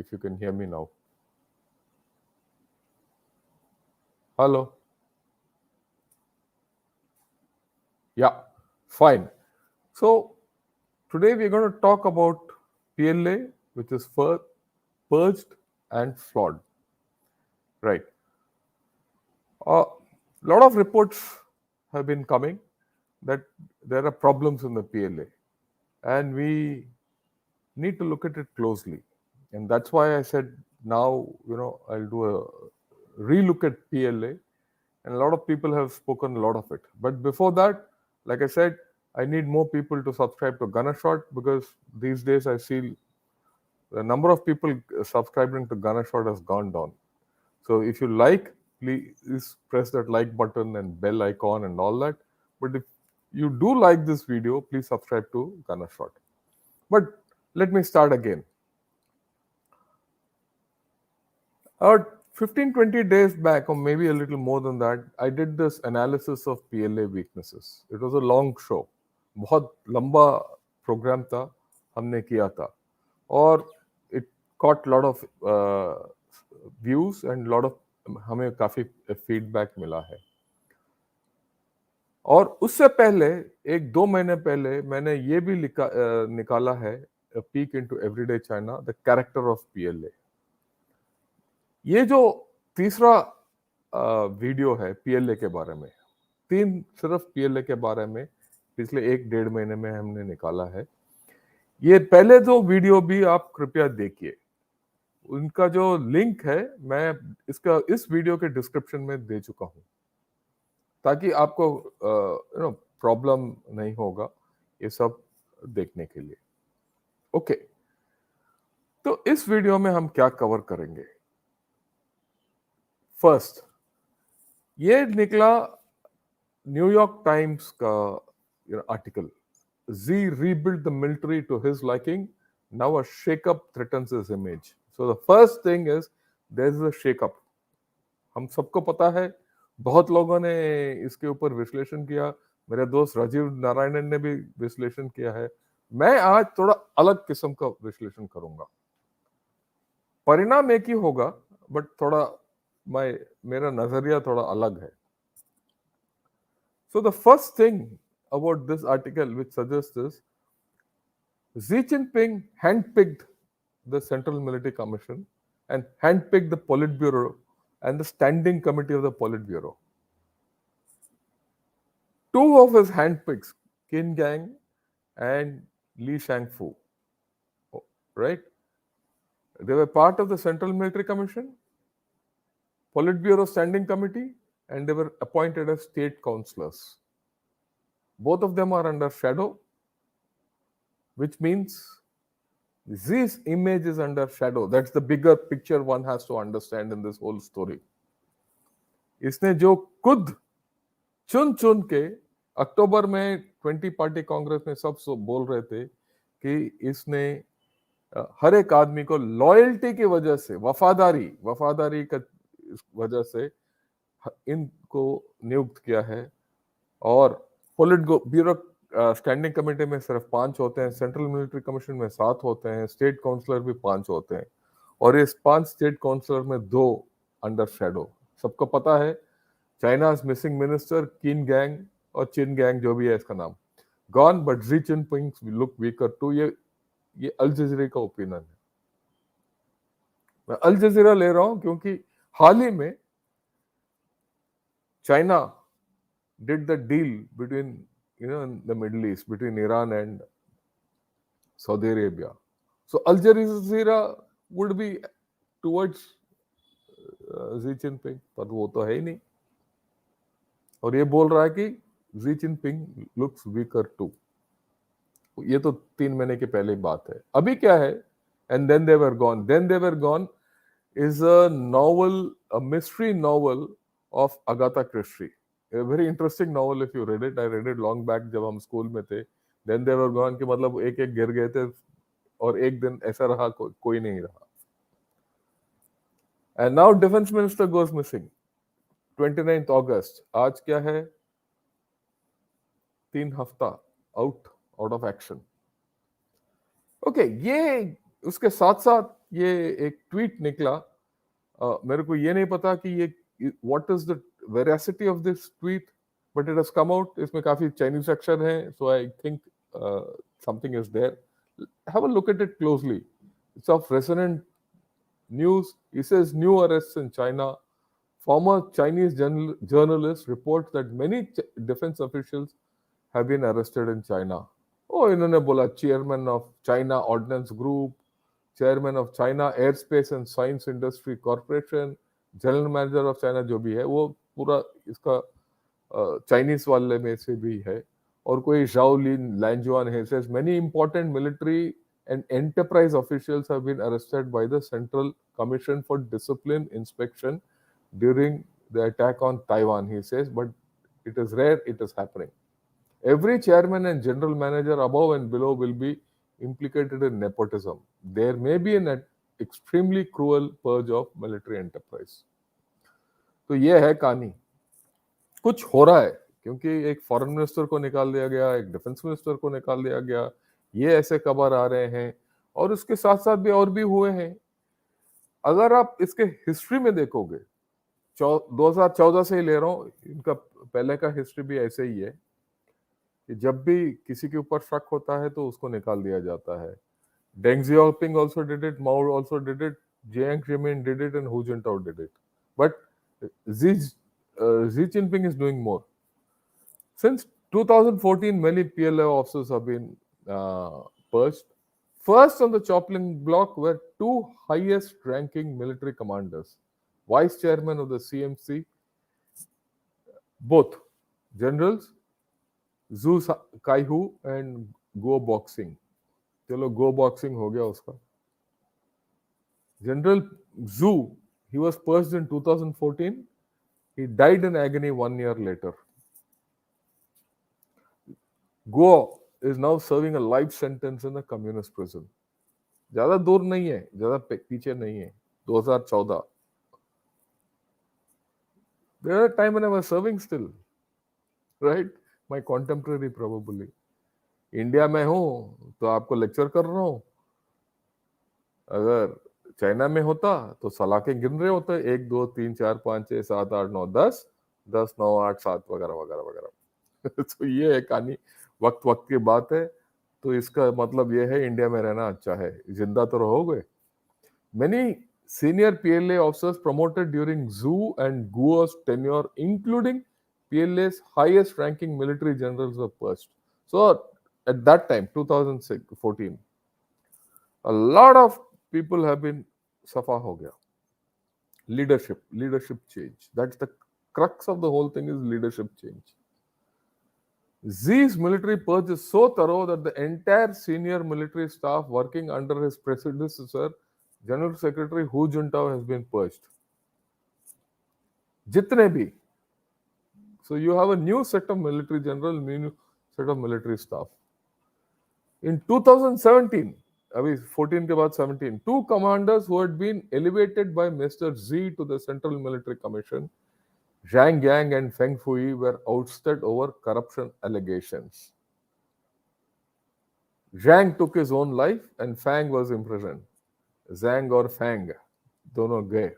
if you can hear me now. Hello. Yeah, fine. So today we're going to talk about PLA, which is purged and flawed. Right. A lot of reports have been coming that there are problems in the PLA, and we need to look at it closely. And that's why I said now, I'll do a relook at PLA, and a lot of people have spoken a lot of it. But before that, like I said, I need more people to subscribe to Ganashot, because these days I see the number of people subscribing to Ganashot has gone down. So if you like, please press that like button and bell icon and all that. But if you do like this video, please subscribe to Ganashot. But let me start again. 15-20 days back, or maybe a little more than that, I did this analysis of PLA weaknesses. It was a long show. बहुत लंबा programme था, हमने किया था, और it caught lot of views and lot of हमें काफी feedback मिला है. और उससे पहले 1-2 महीने पहले मैंने ये भी निकाला है, A Peek into Everyday China, the character of PLA. ये जो तीसरा वीडियो है PLA के बारे में, 3 सिर्फ PLA के बारे में पिछले 1-1.5 महीने में हमने निकाला है. ये पहले जो वीडियो भी आप कृपया देखिए, उनका जो लिंक है मैं इस वीडियो के डिस्क्रिप्शन में दे चुका हूं, ताकि आपको प्रॉब्लम नहीं होगा ये सब देखने के लिए. ओके, तो इस वीडियो में हम क्या कवर करेंगे. फर्स्ट, ये निकला न्यूयॉर्क टाइम्स का article. Xi rebuilt the military to his liking. Now a shake-up threatens his image. So the first thing is there is a shake-up. हम सबको पता है, बहुत लोगों ने इसके ऊपर विश्लेषण किया. मेरे दोस्त राजीव नारायणन ने भी विश्लेषण किया है. मैं आज थोड़ा अलग किस्म का विश्लेषण करूंगा. परिणाम एक ही होगा, बट थोड़ा मेरा नजरिया थोड़ा अलग है. So the first thing about this article which suggests is Xi Jinping handpicked the Central Military Commission and handpicked the Politburo and the Standing Committee of the Politburo. 2 of his handpicks, Qin Gang and Li Shangfu, right? They were part of the Central Military Commission, Politburo Standing Committee, and they were appointed as state councillors. Both of them are under shadow, which means Xi's image is under shadow. That's the bigger picture one has to understand in this whole story. इसने जो खुद चुन के अक्टूबर में 20 party Congress में सब बोल रहे थे कि इसने हर एक आदमी को लॉयल्टी की वजह से, वफादारी का वजह से इनको नियुक्त किया है. और पोलिट ब्यूरो स्टैंडिंग कमेटी में सिर्फ 5 होते हैं, सेंट्रल मिलिट्री कमीशन में 7 होते हैं, स्टेट काउंसलर भी 5 होते हैं, और इस 5 स्टेट काउंसलर में 2 अंडर शेडो. सबको पता है China missing minister, Qin Gang और चिन गैंग, जो भी है इसका नाम, gone, but Xi Jinping look weaker too. ये अल जजीरा का ओपिनियन है. मैं अल जजीरा ले रहा हूं क्योंकि हाल ही में China did the deal between, in the Middle East, between Iran and Saudi Arabia. So Al Jazeera would be towards Xi Jinping, पर वो तो है ही नहीं, और ये बोल रहा है कि Xi Jinping looks weaker too. ये तो 3 महीने के पहले बात है. अभी क्या है? And then they were gone. Then they were gone is a novel, a mystery novel of Agatha Christie. A very interesting novel if you read it. I read it long back जब हम school में थे. Then they were gone कि मतलब एक गिर गए थे और एक दिन ऐसा रहा कोई नहीं रहा. And now defense minister goes missing. 29th August. आज क्या है? 3 हफ्ता out of action. Okay, ये उसके साथ साथ ये एक ट्वीट निकला, मेरे को ये नहीं पता कि ये what is the veracity of this tweet, but it has come out. इसमें काफी चाइनीज अक्षर हैं, so I think something is there. Have a look at it closely, it's of resonant news. He says new arrests in China. Former Chinese journalists report that many defense officials have been arrested in China. Oh, इन्होंने बोला chairman of China ordnance group, chairman of China aerospace and science industry corporation, general manager of China, जो भी है वो पूरा इसका Chinese वाले में से भी है। और कोई शाओलिन लैंजुआन है, says many important military and enterprise officials have been arrested by the central commission for discipline inspection during the attack on Taiwan, he says, but it is rare it is happening. Every chairman and general manager above and below will be implicated in nepotism. There may be an extremely cruel purge of military enterprise. तो ये है कहानी। कुछ हो रहा है, क्योंकि एक फॉरेन मिनिस्टर को निकाल दिया गया, एक डिफेंस मिनिस्टर को निकाल दिया गया, ये ऐसे खबर आ रहे हैं, और उसके साथ साथ भी और भी हुए हैं। अगर आप इसके हिस्ट्री में देखोगे, 2014 से ही ले रहा हूँ, इनका पहले का हिस्ट्री भी ऐसे ही है कि जब भी किसी के ऊपर शक होता है तो उसको निकाल दिया जाता है। Deng Xiaoping also did it, Mao also did it, Jiang Zemin did it, and Hu Jintao did it. But Xi Jinping is doing more. Since 2014, many PLA officers have been purged. First on the chopping block were two highest-ranking military commanders, vice chairman of the CMC, both generals, Zhu Kaihu and Guo Boxing. चलो गो boxing हो गया उसका। General Zhu, he was purged in 2014. He died in agony 1 year later. Guo is now serving a life sentence in a communist prison. ज्यादा दूर नहीं है, ज्यादा पीछे नहीं है। 2014, there was a time when I was serving still, right? My contemporary probably. India में हूं तो आपको लेक्चर कर रहा हूं, अगर चाइना में होता तो सलाखें गिन रहे होते, 1 2 3 4 5 6 7 8 9 10 10 9 8 7 वगैरह वगैरह वगैरह। तो ये है कहानी, वक्त वक्त की बात है। तो इसका मतलब ये है इंडिया में रहना अच्छा है, जिंदा तो रहोगे। Many senior PLA officers promoted during Zhu and Guo's tenure, including PLA's highest ranking military generals, were purged. So at that time, 2014, a lot of people have been safa ho gaya. Leadership change. That's the crux of the whole thing, is leadership change. Xi's military purge is so thorough that the entire senior military staff working under his predecessor, General Secretary Hu Jintao, has been purged. Jitne bhi. So you have a new set of military general, new set of military staff. In 2017, अभी 14 के बाद 17, two commanders who had been elevated by Mr. Xi to the Central Military Commission, Zhang Yang and Feng Fui, were ousted over corruption allegations. Zhang took his own life and Fang was imprisoned. Zhang और Fang दोनों गए।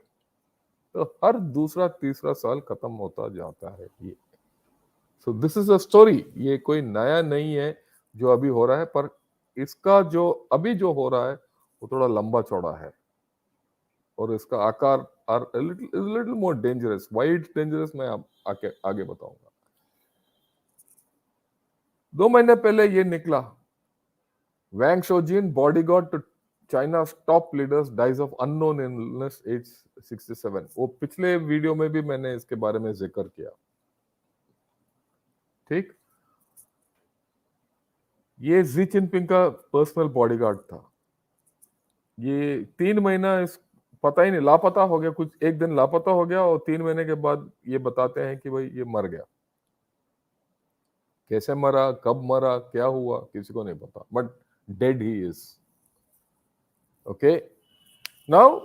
तो हर दूसरा तीसरा साल खत्म होता जाता है ये। So this is a story, ये कोई नया नहीं है जो अभी हो रहा है, पर इसका जो अभी जो हो रहा है वो थोड़ा लंबा चौड़ा है, और इसका आकार little more dangerous. Why it's dangerous मैं आगे बताऊंगा। 2 महीने पहले ये निकला, Wang Shaojun, bodyguard to China's top leaders, dies of unknown illness, age 67. वो पिछले वीडियो में भी मैंने इसके बारे में जिक्र किया। ठीक, ये जी जिनपिंग का पर्सनल बॉडीगार्ड था। ये 3 महीना इस पता ही नहीं, लापता हो गया, कुछ एक दिन लापता हो गया, और 3 महीने के बाद ये बताते हैं कि भाई ये मर गया। कैसे मरा, कब मरा, क्या हुआ, किसी को नहीं पता, but dead he is. Okay, now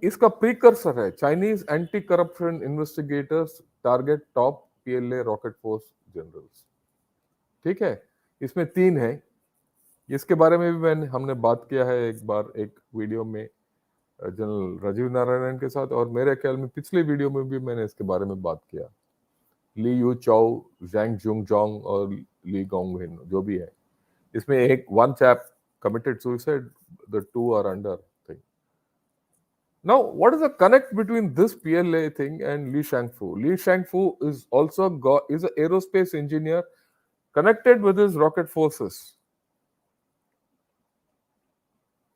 इसका प्रीकर्सर है, Chinese anti corruption investigators target top PLA rocket force generals. ठीक है, इसमें 3 है। इसके बारे में भी हमने बात किया है एक बार एक वीडियो में जनरल राजीव नारायण के साथ, और मेरे ख्याल में पिछले वीडियो में भी मैंने इसके बारे में बात किया। ली यू चाओ, जैंग जुंग जोंग और ली गोंगहिन जो भी है, इसमें एक one chap committed suicide, the two are under thing. Now, what is the connect between this PLA thing and Li Shangfu? Li Shangfu is also is an aerospace engineer connected with his rocket forces.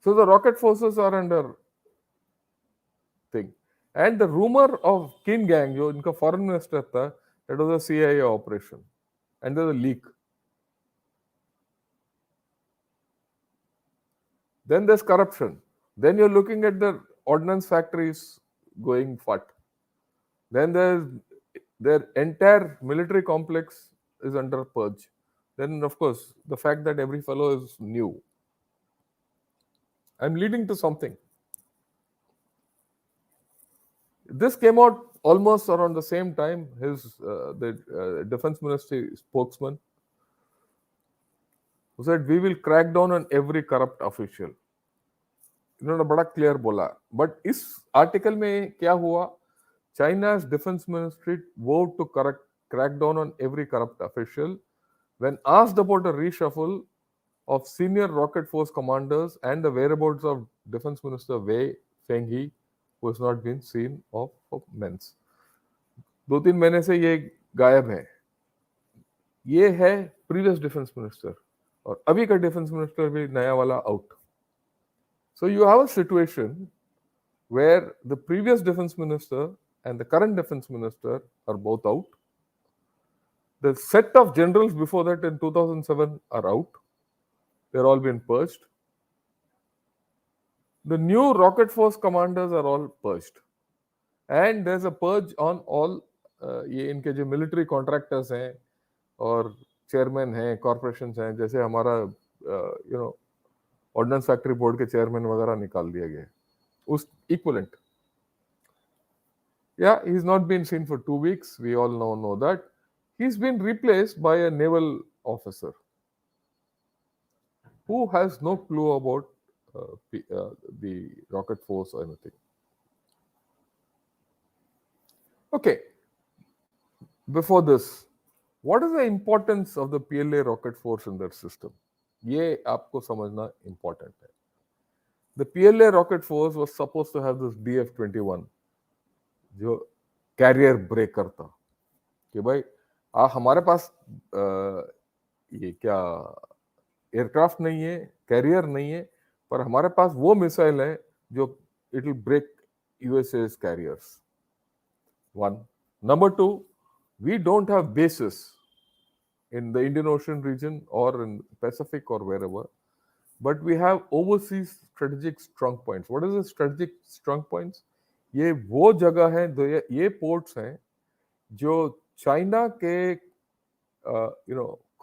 So the rocket forces are under thing. And the rumor of Qin Gang, जो इनका foreign minister था, that was a CIA operation. And there's a leak. Then there's corruption. Then you're looking at the ordnance factories going fat. Then their entire military complex is under purge. Then, of course, the fact that every fellow is new. I'm leading to something. This came out almost around the same time. The defense ministry spokesman who said, "We will crack down on every corrupt official." इन्होंने बड़ा clear बोला, but इस article में क्या हुआ? China's defense ministry vowed to crack down on every corrupt official. When asked about a reshuffle of senior rocket force commanders and the whereabouts of Defense Minister Wei Fenghe, who has not been seen of months. 2-3 महीने से ये गायब है. ये है previous defence minister, और अभी का डिफेंस मिनिस्टर भी नया वाला out. So you have a situation where the previous defense minister and the current defense minister are both out. The set of generals before that in 2007 are out. They're all been purged. The new rocket force commanders are all purged. And there's a purge on all ये इनके जो military contractors हैं और chairman हैं, corporations हैं, जैसे हमारा ordnance factory board के चेयरमैन वगैरह निकाल दिया गया उस equivalent. Yeah, he's not been seen for 2 weeks. We all know that. He's been replaced by a naval officer who has no clue about the rocket force or anything. Okay. Before this, what is the importance of the PLA rocket force in that system? ये आपको समझना important है. The PLA rocket force was supposed to have this DF-21 जो career breaker था कि भाई हमारे पास ये क्या एयरक्राफ्ट नहीं है, कैरियर नहीं है, पर हमारे पास वो मिसाइल है जो it will break USS carriers. 1. Number 2, we don't have bases in the Indian Ocean region or in Pacific or wherever, but we have overseas strategic strong points. What is the strategic strong points? ये वो जगह है, ये ports हैं जो China के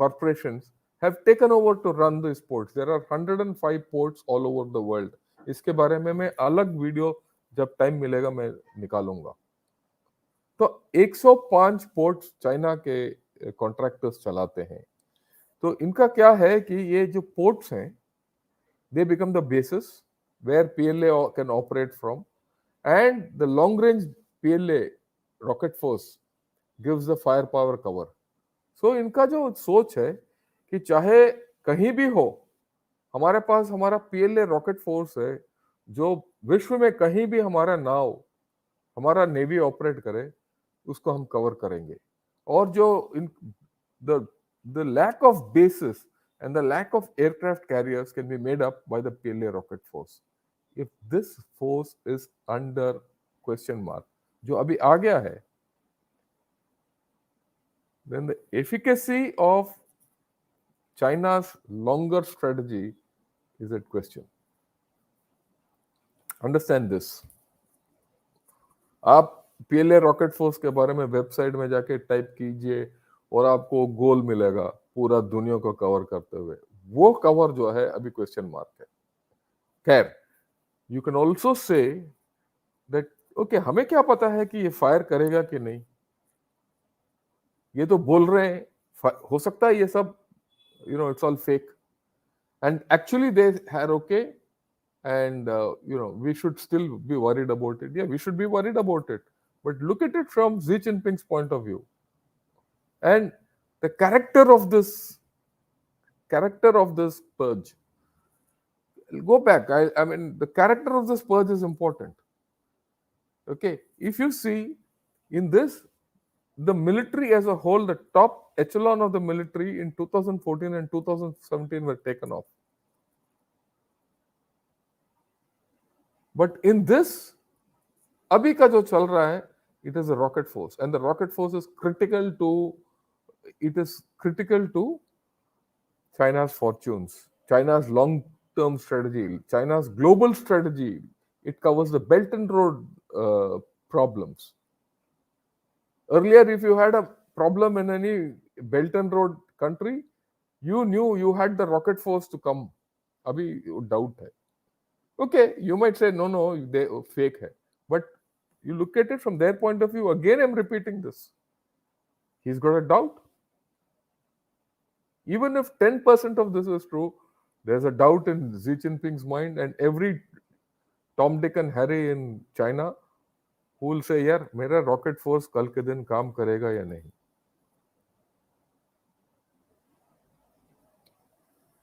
corporations have taken over to run these ports. There are 105 ports all over the world. इसके बारे में मैं अलग वीडियो जब टाइम मिलेगा मैं निकालूंगा. तो 105 पोर्ट्स चाइना के कॉन्ट्रैक्टर्स चलाते हैं. तो इनका क्या है कि ये जो पोर्ट्स हैं, they become the bases where PLA can operate from, and the long range PLA rocket force gives the firepower cover. So इनका जो सोच है कि चाहे कहीं भी हो, हमारे पास हमारा PLA रॉकेट फोर्स है जो विश्व में कहीं भी हमारा नाव, हमारा नेवी ऑपरेट करे, उसको हम कवर करेंगे. और जो the lack of bases and the lack of aircraft carriers can be made up by the PLA rocket force. If this force is under question mark, जो अभी आ गया है, then the efficacy of China's longer strategy is at question. Understand this. आप PLA rocket force के बारे में website में जाके टाइप कीजिए और आपको गोल मिलेगा पूरा दुनिया को कवर करते हुए. वो कवर जो है अभी क्वेश्चन मार्क है. खैर, you can also say that okay, हमें क्या पता है कि ये फायर करेगा कि नहीं. ये तो बोल रहे हैं, हो सकता है ये सब it's all fake. And actually they are okay, and we should still be worried about it. Yeah, we should be worried about it, but look at it from Xi Jinping's point of view. And the character of this purge, go back. I mean, the character of this purge is important. Okay, if you see in this, the military as a whole, the top echelon of the military in 2014 and 2017 were taken off. But in this, अभी का जो चल रहा है, it is a rocket force, and the rocket force is critical to China's fortunes, China's long-term strategy, China's global strategy. It covers the Belt and Road problems. Earlier, if you had a problem in any Belt and Road country, you knew you had the rocket force to come. Abhi doubt hai. Okay, you might say no, they fake hai. But you look at it from their point of view. Again, I'm repeating this. He's got a doubt. Even if 10% of this is true, there's a doubt in Xi Jinping's mind, and every Tom, Dick, and Harry in China who will say, यार मेरा rocket force कल के दिन काम करेगा या नहीं.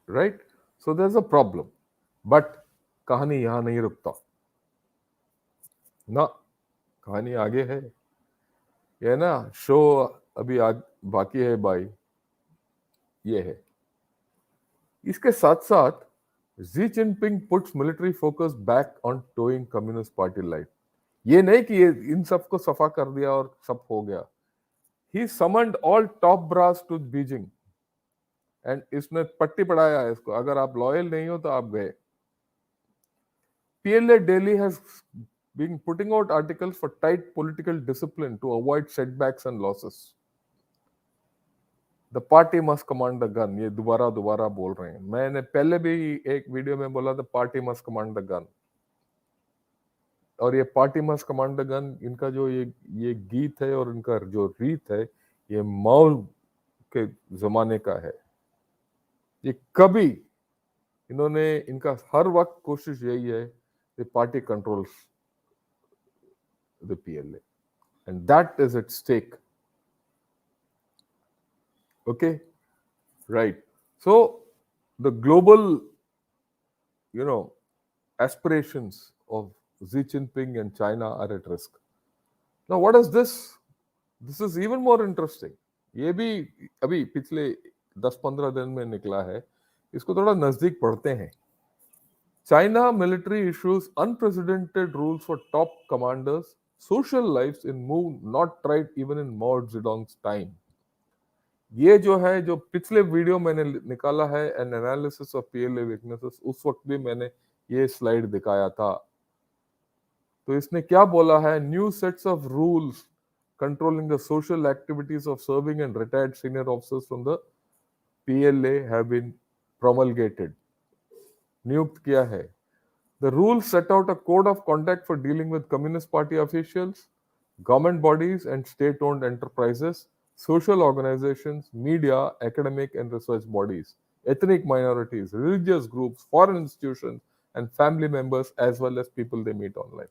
Right? So there's a problem. But कहानी यहाँ नहीं रुकता ना, कहानी आगे है. ये ना शो अभी बाकी है भाई, ये है. इसके साथ साथ Xi Jinping puts military focus back on towing Communist Party life. ये नहीं कि ये इन सबको सफा कर दिया और सब हो गया. He summoned all top brass to Beijing and इसने पट्टी पढ़ाया है इसको, अगर आप लॉयल नहीं हो तो आप गए. PLA Delhi has been putting out articles for tight political discipline to avoid setbacks and losses. The party must command the gun. ये दोबारा बोल रहे हैं. मैंने पहले भी एक वीडियो में बोला, the party must command the gun. और ये party must command the gun, इनका जो ये गीत है और इनका जो रीत है, ये माओ के जमाने का है. ये कभी इन्होंने, इनका हर वक्त कोशिश यही है, the party controls the PLA and that is at stake. Okay, right. So the global, aspirations of Xi Jinping and China are at risk. Now, what is this? This is even more interesting. ये भी अभी पिछले 10-15 दिन में निकला है. इसको थोड़ा नजदीक पढ़ते हैं. China military issues unprecedented rules for top commanders. Social lives in move not tried even in Mao Zedong's time. ये जो है, जो पिछले वीडियो मैंने निकाला है, N analysis of PLA weaknesses, उस वक्त भी मैंने ये स्लाइड दिखाया था. तो इसने क्या बोला है? New sets of rules controlling the social activities of serving and retired senior officers from the PLA have been promulgated. नियुक्त किया है. The rules set out a code of conduct for dealing with communist party officials, government bodies and state-owned enterprises, social organizations, media, academic and research bodies, ethnic minorities, religious groups, foreign institutions, and family members, as well as people they meet online.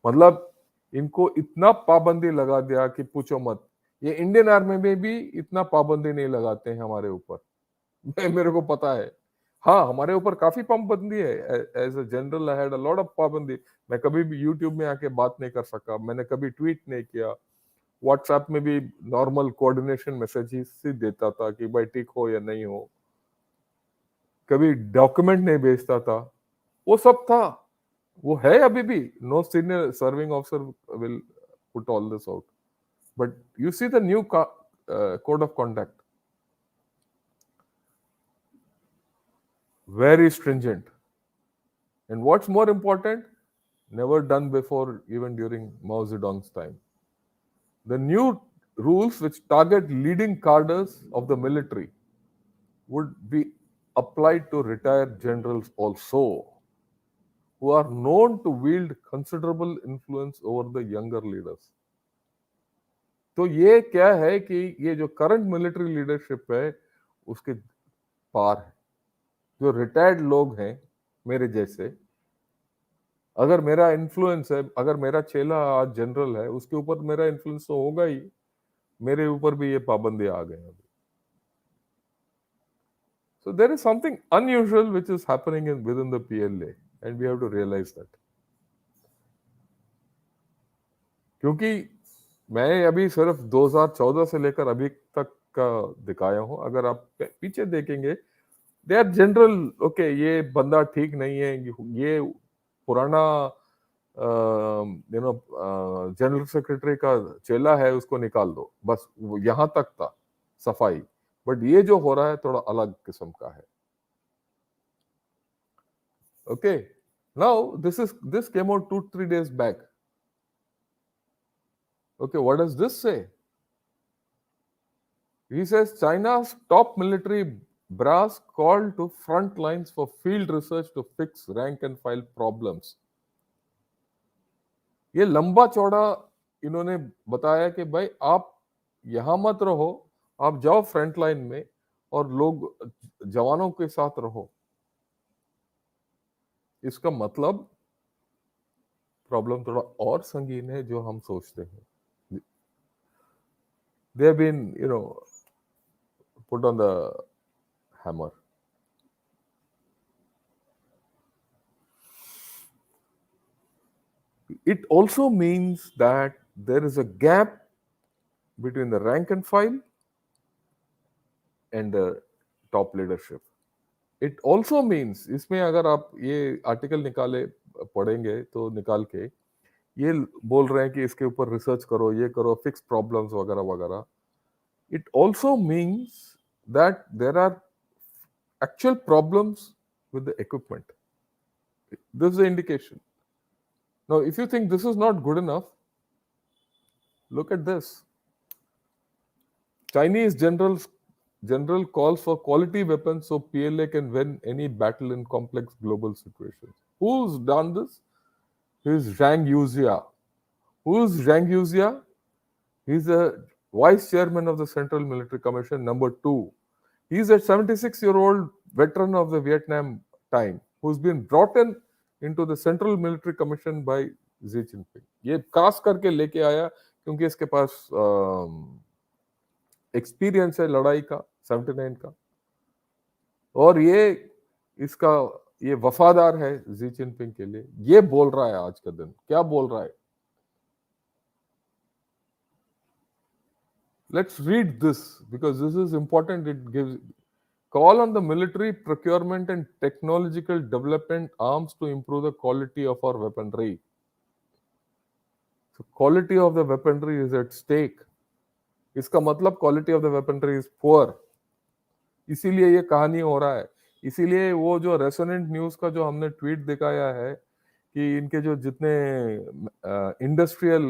मतलब इनको इतना पाबंदी लगा दिया कि पूछो मत. ये इंडियन आर्मी में भी इतना पाबंदी नहीं लगाते हैं हमारे ऊपर. मेरे को पता है. हाँ, हमारे ऊपर काफी पाबंदी है. As a general I had a lot of पाबंदी. मैं कभी भी यूट्यूब में आके बात नहीं कर सका, मैंने कभी ट्वीट नहीं किया. व्हाट्सएप में भी नॉर्मल कोऑर्डिनेशन मैसेज ही देता था कि भाई ठीक हो या नहीं हो. कभी डॉक्यूमेंट नहीं भेजता था. वो सब था, वो है अभी भी. No senior serving officer will put all this out. But you see the new code of conduct, very stringent. And what's more important, never done before, even during Mao Zedong's time. The new rules, which target leading cadres of the military, would be applied to retired generals also, who are known to wield considerable influence over the younger leaders. तो ये क्या है कि ये जो current military leadership है, उसके पार है. जो रिटायर्ड लोग हैं मेरे जैसे, अगर मेरा इन्फ्लुएंस है, अगर मेरा चेला आज जनरल है, उसके ऊपर मेरा इन्फ्लुएंस तो होगा ही, मेरे ऊपर भी ये पाबंदी आ गए हैं। So there is something unusual which is happening within the PLA, and we have to realize that. क्योंकि मैं अभी सिर्फ 2014 से लेकर अभी तक का दिखाया हूं, अगर आप पीछे देखेंगे, दे आर जनरल, ओके ये बंदा ठीक नहीं है, ये पुराना जनरल सेक्रेटरी का चेला है, उसको निकाल दो, बस वो यहां तक था सफाई। बट ये जो हो रहा है थोड़ा अलग किस्म का है। Okay, now this came out 2-3 days back. Okay, what does this say? He says China's top military brass called to front lines for field research to fix rank and file problems. ये लंबा चौड़ा इन्होंने बताया कि भाई आप यहां मत रहो, आप जाओ फ्रंट लाइन में और लोग जवानों के साथ रहो। इसका मतलब प्रॉब्लम थोड़ा और संगीन है जो हम सोचते हैं। They have been, put on the hammer. It also means that there is a gap between the rank and file and the top leadership. It also means, इसमें अगर आप ये आर्टिकल निकाले पढ़ेंगे तो निकाल के ये बोल रहे हैं कि इसके ऊपर रिसर्च करो, ये करो, फिक्स प्रॉब्लम्स वगैरह वगैरह। It also means that there are actual problems with the equipment. This is the indication. Now, if you think this is not good enough, look at this. Chinese general calls for quality weapons so PLA can win any battle in complex global situations. Who's done this? He's Zhang Yuzia. Who's Zhang Yuzia? He's the vice chairman of the Central Military Commission, number 2. He's a 76-year-old veteran of the Vietnam time who's been brought into the Central Military Commission by Xi Jinping. ये cast करके लेके आया क्योंकि इसके पास experience है लड़ाई का 79 का, और ये वफादार है जी जिनपिंग के लिए। ये बोल रहा है आज का दिन, क्या बोल रहा है? Let's read this because this is important. It gives call on the military procurement and technological development arms to improve the quality of our weaponry. So quality of the weaponry is at stake. इसका मतलब quality of the weaponry is poor. इसीलिए ये कहानी हो रहा है। इसीलिए वो जो रेसोनेंट न्यूज का जो हमने ट्वीट दिखाया है कि इनके जो जितने इंडस्ट्रियल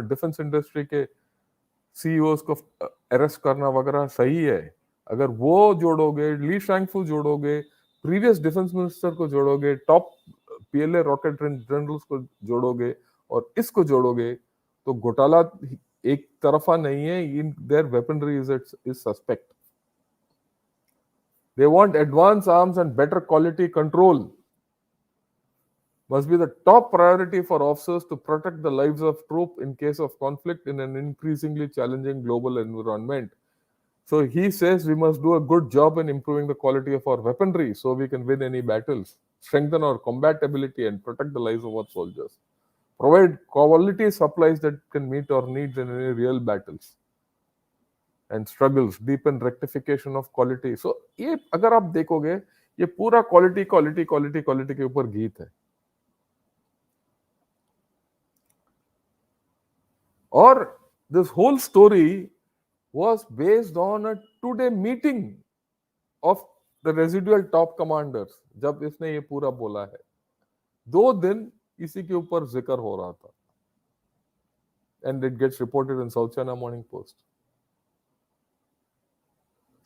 डिफेंस इंडस्ट्री के सीईओस को अरेस्ट करना वगैरह सही है। अगर वो जोड़ोगे, ली शैंगफू जोड़ोगे, प्रीवियस डिफेंस मिनिस्टर को जोड़ोगे, टॉप पीएलए रॉकेट जनरल्स को जोड़ोगे और इसको जोड़ोगे तो घोटाला एक तरफा नहीं है। In their weaponry is suspect. They want advanced arms and better quality control. Must be the top priority for officers to protect the lives of troops in case of conflict in an increasingly challenging global environment. So he says we must do a good job in improving the quality of our weaponry so we can win any battles, strengthen our combat ability and protect the lives of our soldiers. Provide quality supplies that can meet our needs in any real battles and struggles, deepen rectification of quality. So ये अगर आप देखोगे ये पूरा quality quality quality quality के ऊपर गीत है। और this whole story was based on a 2-day meeting of the residual top commanders। जब इसने ये पूरा बोला है 2 दिन इसी के ऊपर जिक्र हो रहा था, and it gets reported in South China Morning Post.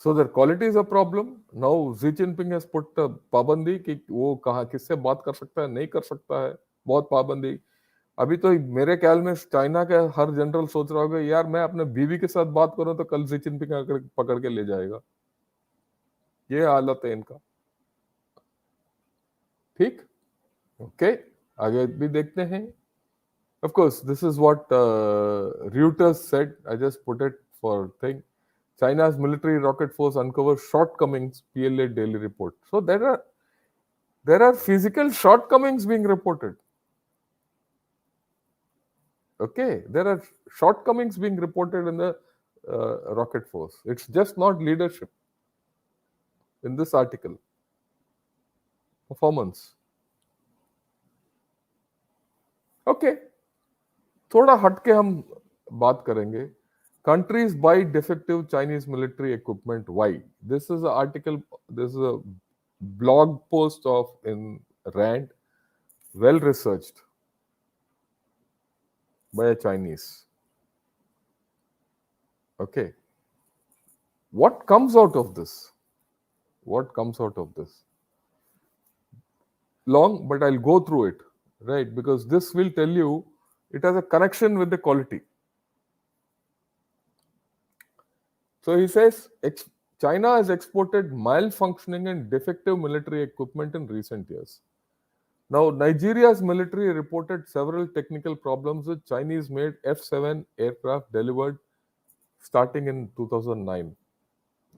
So their quality is a problem. Now Xi Jinping has put a पाबंदी कि वो कहाँ किससे बात कर सकता है, नहीं कर सकता है, बहुत पाबंदी। अभी तो मेरे ख्याल में चाइना का हर जनरल सोच रहा होगा यार मैं अपने बीवी के साथ बात करूं तो कल Xi Jinping आकर पकड़ के ले जाएगा। ये हालत है इनका। ठीक, ओके, आगे भी देखते हैं. Of course, this is what Reuters said. I just put it for thing. China's military rocket force uncovers shortcomings. PLA daily report. So there are physical shortcomings being reported. Okay, there are shortcomings being reported in the rocket force. It's just not leadership in this article. Performance. Okay, थोड़ा हटके हम बात करेंगे. Countries buy defective Chinese military equipment. Why? This is an article. This is a blog post of in Rand, well researched by a Chinese. Okay. What comes out of this? What comes out of this? Long, but I'll go through it, right? Because this will tell you it has a connection with the quality. So he says China has exported malfunctioning and defective military equipment in recent years. Now, Nigeria's military reported several technical problems with Chinese-made F-7 aircraft delivered starting in 2009.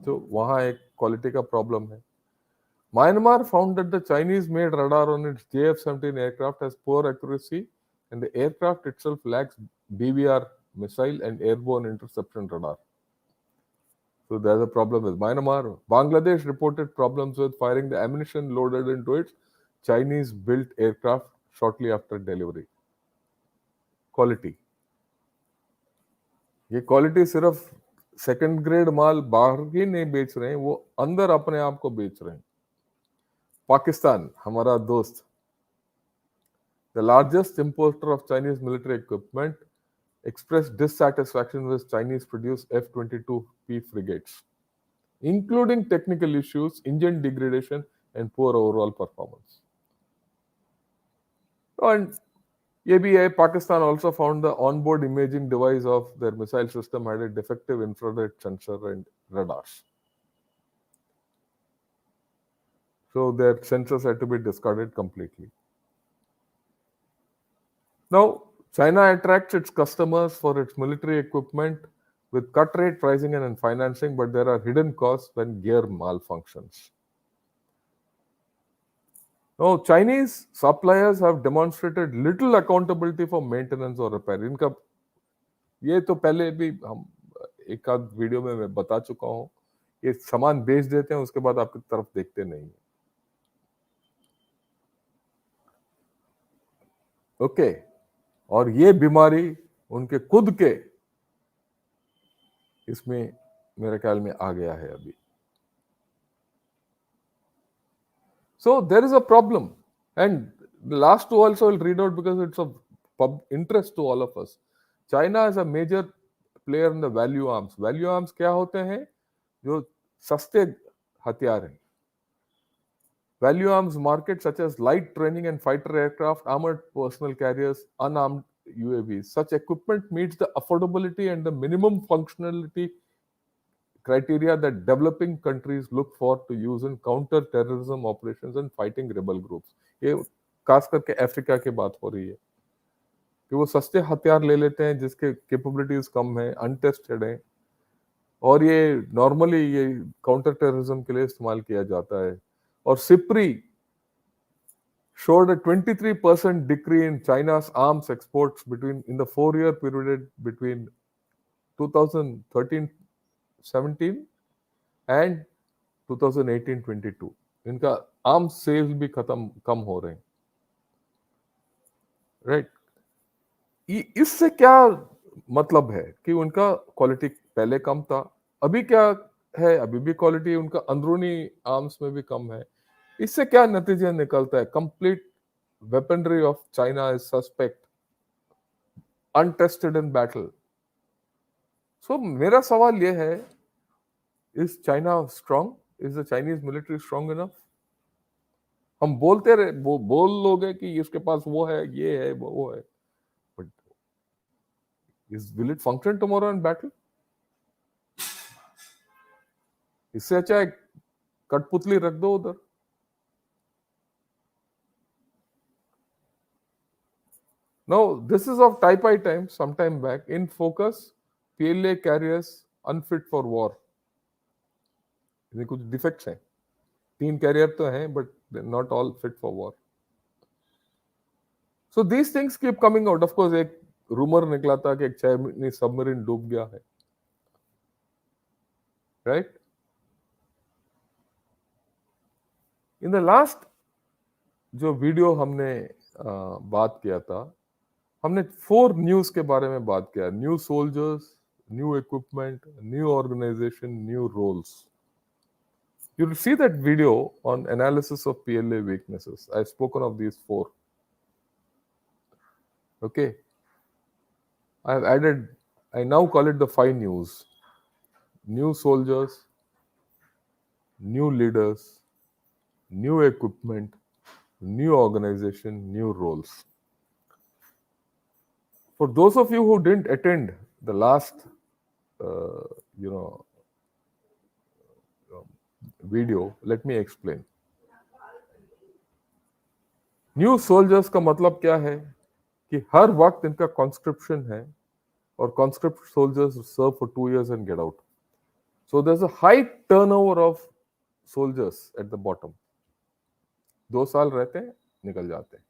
So, वहाँ एक quality का problem है. Myanmar found that the Chinese-made radar on its JF-17 aircraft has poor accuracy, and the aircraft itself lacks BVR missile and airborne interception radar. So there's a problem with Myanmar. Bangladesh reported problems with firing the ammunition loaded into its Chinese-built aircraft shortly after delivery. Quality. ये quality सिर्फ second grade माल बाहर ही नहीं बेच रहे हैं, वो अंदर अपने आप को बेच रहे हैं. पाकिस्तान, हमारा दोस्त, the largest importer of Chinese military equipment, expressed dissatisfaction with Chinese-produced F-22P frigates, including technical issues, engine degradation, and poor overall performance. And ये भी है, Pakistan also found the onboard imaging device of their missile system had a defective infrared sensor and radars. So their sensors had to be discarded completely. Now, China attracts its customers for its military equipment with cut rate pricing and financing, but there are hidden costs when gear malfunctions. Now, Chinese suppliers have demonstrated little accountability for maintenance or repair. इनका ये तो पहले भी हम एक आध video में मैं बता चुका हूँ. ये सामान बेच देते हैं, उसके बाद आपकी तरफ देखते नहीं. ओके, और ये बीमारी उनके खुद के इसमें मेरे ख्याल में आ गया है अभी. So there is a problem, and the last two also I'll read out because it's of interest to all of us. China is a major player in the value arms. Value arms क्या होते हैं? जो सस्ते हथियार हैं. Value arms markets such as light training and fighter aircraft, armored personnel carriers, unarmed UAVs. Such equipment meets the affordability and the minimum functionality criteria that developing countries look for to use in counter-terrorism operations and fighting rebel groups. ये खास करके Africa की बात हो रही है कि वो सस्ते हथियार ले लेते हैं जिसके कैपेबिलिटीज कम है, अनटेस्टेड है, और ये नॉर्मली ये काउंटर टेररिज्म के लिए इस्तेमाल किया जाता है. और SIPRI showed a 23% decrease in China's arms exports in the 4-year period between 2013-17 and 2018-22. इनका आर्म्स सेल्स भी कम हो रहे हैं, राइट. इससे क्या मतलब है कि उनका क्वालिटी पहले कम था, अभी क्या है, अभी भी क्वालिटी उनका अंदरूनी आर्म्स में भी कम है. इससे क्या नतीजा निकलता है? Complete weaponry of China is suspect, untested in battle. So मेरा सवाल यह है, is China strong? Is the Chinese military strong enough? हम बोलते रहे, बोल लोगे कि इसके पास वो है, ये है, वो है, but will it function tomorrow in battle? इससे अच्छा है कठपुतली रख दो उधर. Now, this is of Type I time, sometime back. In focus, PLA carriers unfit for war. ये कुछ डिफेक्ट्स हैं. 3 carrier तो हैं, but they're not all fit for war. So these things keep coming out. Of course, एक rumor निकला था कि एक Chinese submarine डूब गया है. Right? In the last जो वीडियो हमने बात किया था, हमने 4 न्यूज के बारे में बात किया. New soldiers, new equipment, new organization, new roles. You'll see that video on analysis of PLA weaknesses. I've spoken of these 4. Okay. I've added, I now call it the 5 news. New soldiers, new leaders, new equipment, new organization, new roles. For those of you who didn't attend the last, video, let me explain. New soldiers का मतलब क्या है कि हर वक्त इनका conscription है और conscript soldiers serve for 2 years and get out. So there's a high turnover of soldiers at the bottom. 2 साल रहते हैं, निकल जाते हैं.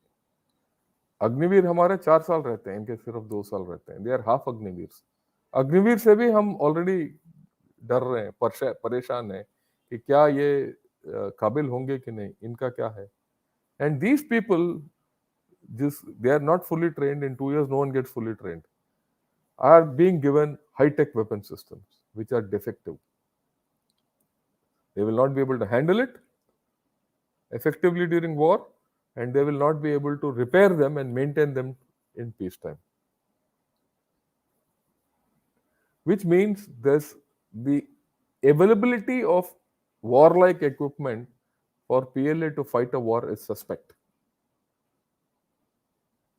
अग्निवीर हमारे 4 साल रहते हैं, इनके सिर्फ 2 साल रहते हैं. They are half Agniveer. Agniveer से भी हम ऑलरेडी डर रहे हैं, परेशान हैं कि क्या ये काबिल होंगे कि नहीं, इनका क्या है. And these people, they are not fully trained. In 2 years, no one gets fully trained. Are being given high-tech weapon systems, which are defective. They will not be able to handle it effectively during war, and they will not be able to repair them and maintain them in peacetime. Which means there's the availability of warlike equipment for PLA to fight a war is suspect.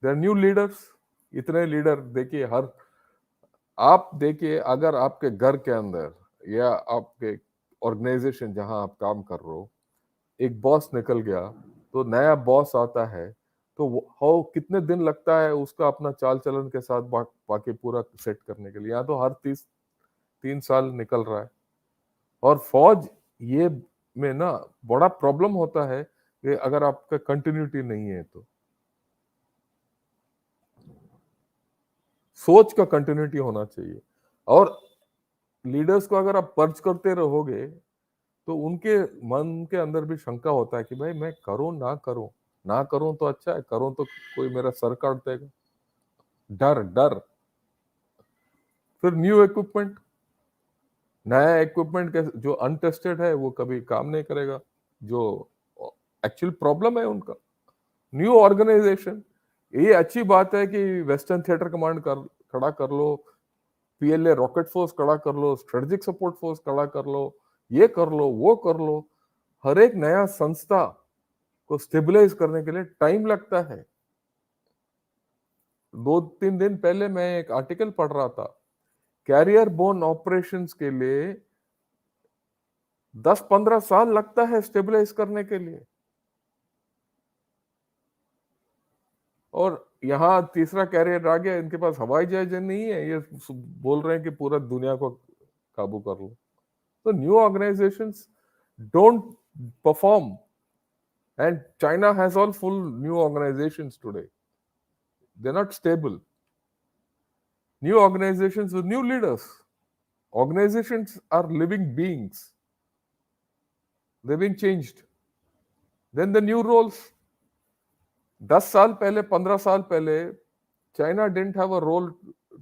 There are new leaders. इतने leader देखिए, हर आप देखिए, अगर आपके घर के अंदर या आपके ऑर्गेनाइजेशन जहां आप काम कर रहे हो, एक बॉस निकल गया तो नया बॉस आता है, तो हाउ कितने दिन लगता है उसका अपना चाल चलन के साथ बाकी पूरा सेट करने के लिए. यहाँ तो हर 3 साल निकल रहा है. और फौज ये में ना बड़ा प्रॉब्लम होता है कि अगर आपका कंटिन्यूटी नहीं है तो सोच का कंटिन्यूटी होना चाहिए. और लीडर्स को अगर आप पर्च करते रहोगे तो उनके मन के अंदर भी शंका होता है कि भाई मैं करूं ना करूं. ना करूं तो अच्छा है, करूं तो कोई मेरा सर काट देगा. डर डर. फिर न्यू इक्विपमेंट, नया इक्विपमेंट जो अनटेस्टेड है वो कभी काम नहीं करेगा, जो एक्चुअल प्रॉब्लम है उनका. न्यू ऑर्गेनाइजेशन, ये अच्छी बात है कि वेस्टर्न थिएटर कमांड खड़ा कर लो, पीएलए रॉकेट फोर्स खड़ा कर लो, स्ट्रेटेजिक सपोर्ट फोर्स खड़ा कर लो, ये कर लो, वो कर लो. हर एक नया संस्था को स्टेबलाइज करने के लिए टाइम लगता है. 2-3 दिन पहले मैं एक आर्टिकल पढ़ रहा था, कैरियर बोर्न ऑपरेशंस के लिए 10-15 साल लगता है स्टेबलाइज करने के लिए. और यहाँ तीसरा कैरियर आ गया, इनके पास हवाई जहाज नहीं है, ये बोल रहे हैं कि पूरा दुनिया को काबू कर लो. तो new organisations don't perform, and China has all full new organizations today. They're not stable. New organizations with new leaders. Organizations are living beings. They're being changed. Then the new roles. 10 साल पहले, 15 साल पहले, China didn't have a role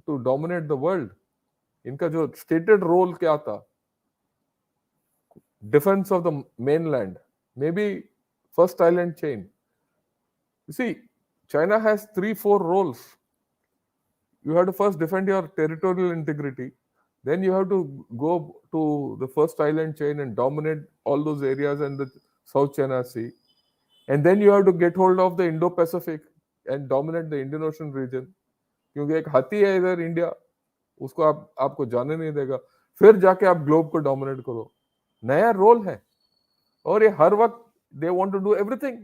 to dominate the world. इनका जो stated role क्या था? Defense of the mainland. Maybe first island chain. You see, China has 3-4 roles. You have to first defend your territorial integrity. Then you have to go to the first island chain and dominate all those areas and the South China Sea. And then you have to get hold of the Indo-Pacific and dominate the Indian Ocean region. क्योंकि एक हाथी है इधर India, उसको आपको जाने नहीं देगा. फिर जाके आप ग्लोब को डोमिनेट करो. नया रोल है और ये हर वक्त they want to do everything.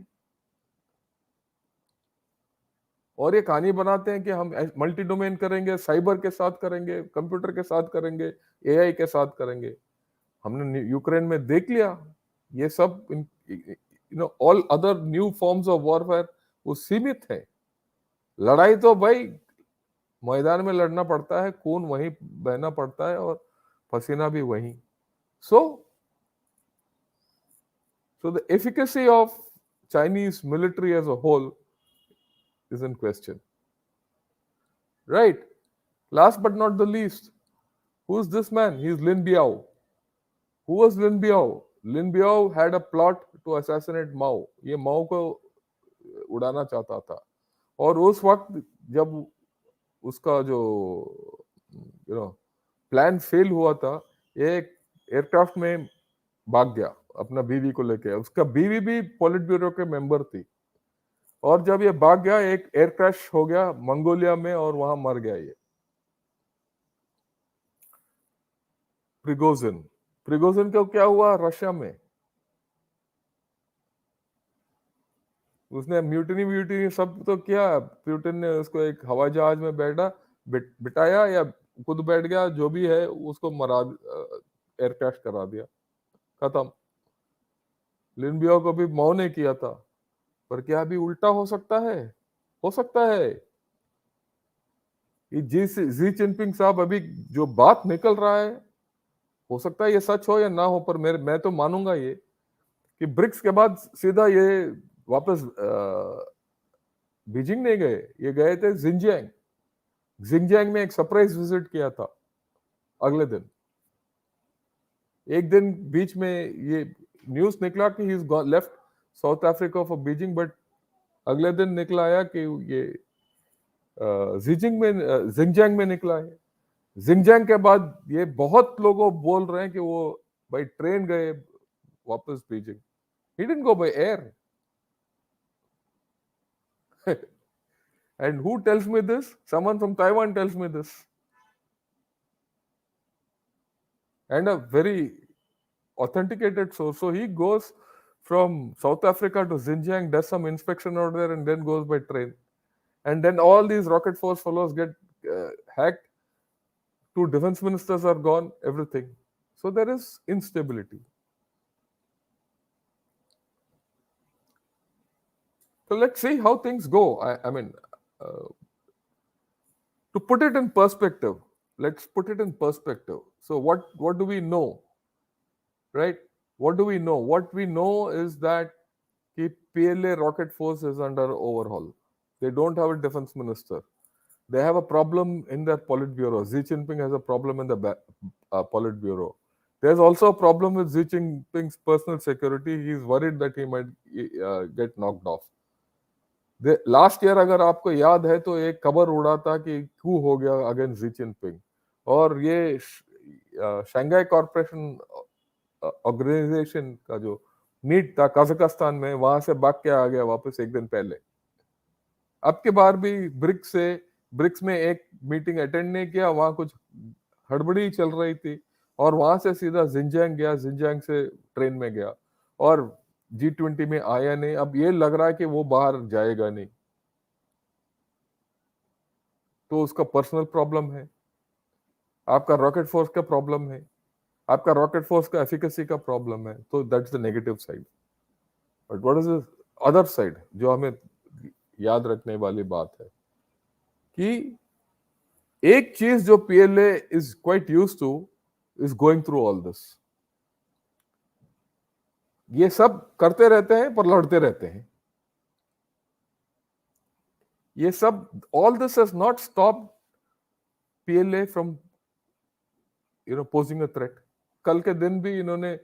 और ये कहानी बनाते हैं कि हम मल्टी डोमेन करेंगे, साइबर के साथ करेंगे, कंप्यूटर के साथ करेंगे, एआई के साथ करेंगे। हमने यूक्रेन में देख लिया ये सब, all other new forms of warfare वो सीमित है। लड़ाई तो भाई मैदान में लड़ना पड़ता है, खून वहीं बहना पड़ता है और पसीना भी वहीं। So the efficacy of Chinese military as a whole is in question. Right? Last but not the least, who's this man? He's Lin Biao. Who was Lin Biao? Lin Biao had a plot to assassinate Mao. ये माओ को उड़ाना चाहता था और उस वक्त जब उसका जो प्लान फेल हुआ था, एक एयरक्राफ्ट में भाग गया अपना बीवी को लेके। उसका बीवी भी पॉलिट ब्यूरो के मेंबर थी और जब ये भाग गया एक एयर क्रैश हो गया मंगोलिया में और वहां मर गया ये प्रिगोजिन। प्रिगोजिन को क्या हुआ रशिया में, उसने म्यूटिनी म्यूटिनी सब तो किया। प्यूटिन ने उसको एक हवाई जहाज में बिठाया या खुद बैठ गया, जो भी है उसको मरा, एयर क्रैश करा दिया, खत्म। लिनबियो को भी माओ ने किया था, पर क्या अभी उल्टा हो सकता है? हो सकता है। ये जी जिनपिंग साहब अभी जो बात निकल रहा है, हो सकता है ये सच हो या ना हो, पर मैं तो मानूंगा ये कि ब्रिक्स के बाद सीधा ये वापस बीजिंग नहीं गए, ये गए थे जिंजियांग। जिंजियांग में एक सरप्राइज विजिट किया था अगले दिन। एक दिन बीच में ये न्यूज निकला कि he is left south Africa for Beijing, but अगले दिन निकला आया कि ये जिंजियांग में निकला है। जिंगजैंग के बाद ये बहुत लोगों बोल रहे हैं कि वो भाई ट्रेन गए वापस Beijing. He didn't go by air. And who tells me this? Someone from Taiwan tells me this. And a very authenticated source. So he goes from South Africa to Xinjiang, does some inspection out there, and then goes by train. And then all these Rocket Force fellows get hacked. Two defense ministers are gone, everything. So there is instability. So let's see how things go. I mean, to put it in perspective, let's put it in perspective. So what do we know, right? What do we know? What we know is that the PLA rocket force is under overhaul. They don't have a defense minister. They have a problem in their Politburo. Xi Jinping has a problem in the Politburo. There's also a problem with Xi Jinping's personal security. He's worried that he might get knocked off. Last year अगर आपको याद है तो एक खबर उड़ा था कि क्यू हो गया अगेंस्ट जी जिनपिंग, और ये शंघाई कॉर्पोरेशन ऑर्गेनाइजेशन का जो मीट था कजाकिस्तान में, वहां से भाग के आ गया वापस एक दिन पहले। अब के बार भी ब्रिक्स में एक मीटिंग अटेंड नहीं किया, वहां कुछ हड़बड़ी चल रही थी और वहां से सीधा जिंजियांग गया, जिंजियांग से ट्रेन में गया और G20 में आया नहीं। अब ये लग रहा है कि वो बाहर जाएगा नहीं, तो उसका पर्सनल प्रॉब्लम है, आपका रॉकेट फोर्स का प्रॉब्लम है, आपका रॉकेट फोर्स का एफिकेसी का प्रॉब्लम है। तो that's the negative side. But what is the other side जो हमें याद रखने वाली बात है कि एक चीज जो PLA is quite used two is going through all this. ये सब करते रहते हैं पर लड़ते रहते हैं। ये सब, all this has not stop PLA from posing a threat. कल के दिन भी इन्होंने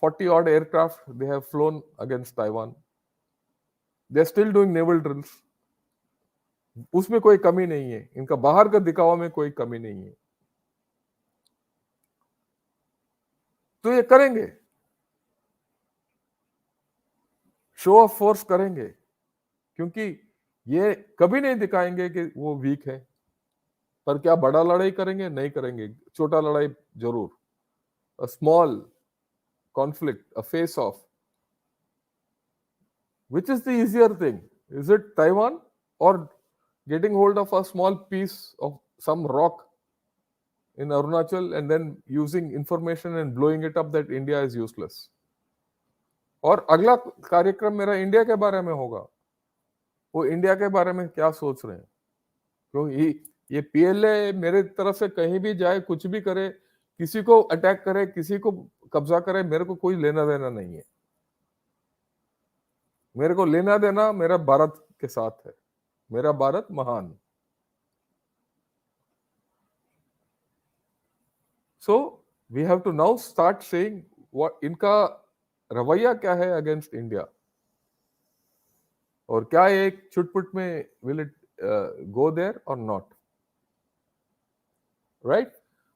40 odd aircraft they have flown against Taiwan. They are still doing naval drills. उसमें कोई कमी नहीं है, इनका बाहर का दिखावा में कोई कमी नहीं है, तो ये करेंगे, शो ऑफ फोर्स करेंगे, क्योंकि ये कभी नहीं दिखाएंगे कि वो वीक है। पर क्या बड़ा लड़ाई करेंगे? नहीं करेंगे, छोटा लड़ाई जरूर, a small conflict, a face off. Which is the easier thing? Is it Taiwan or getting hold of a small piece of some rock in Arunachal and then using information and blowing it up that India is useless. और अगला कार्यक्रम मेरा India के बारे में होगा, वो India के बारे में क्या सोच रहे हैं, क्योंकि ये पीएलए मेरे तरफ से कहीं भी जाए, कुछ भी करे, किसी को अटैक करे, किसी को कब्जा करे, मेरे को कोई लेना देना नहीं है। मेरे को लेना देना मेरा भारत के साथ है, मेरा भारत महान। So we have to now start saying what इनका रवैया क्या है अगेंस्ट इंडिया, और क्या एक चुटपुट में will it go there or not, right?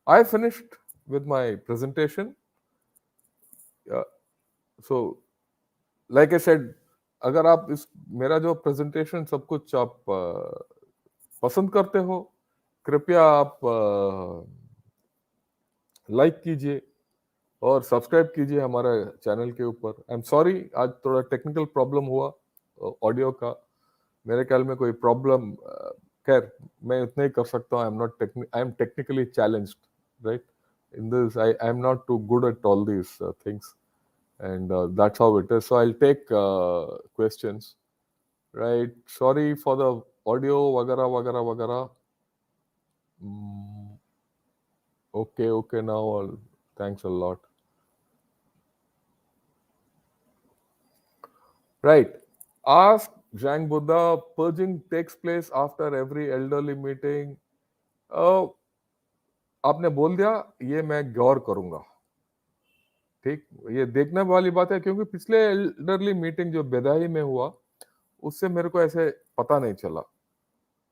I finished with my presentation. So like I said, अगर आप इस मेरा जो प्रेजेंटेशन सब कुछ आप पसंद करते हो, कृपया आप लाइक कीजिए और सब्सक्राइब कीजिए हमारे चैनल के ऊपर। आई एम सॉरी, आज थोड़ा टेक्निकल प्रॉब्लम हुआ ऑडियो का, मेरे ख्याल में कोई प्रॉब्लम, खैर मैं उतना ही कर सकता हूँ। I am technically challenged, right? In this I am not too good at all these things, and that's how it is. So I'll take questions, right? Sorry for the audio wagara wagara wagara. Okay, now thanks a lot. Right, ask Zhang Buddha, purging takes place after every elderly meeting. आपने बोल दिया, ये मैं गौर करूंगा, ठीक? ये देखने वाली बात है, क्योंकि पिछले एल्डरली मीटिंग जो बेदाही में हुआ, उससे मेरे को ऐसे पता नहीं चला,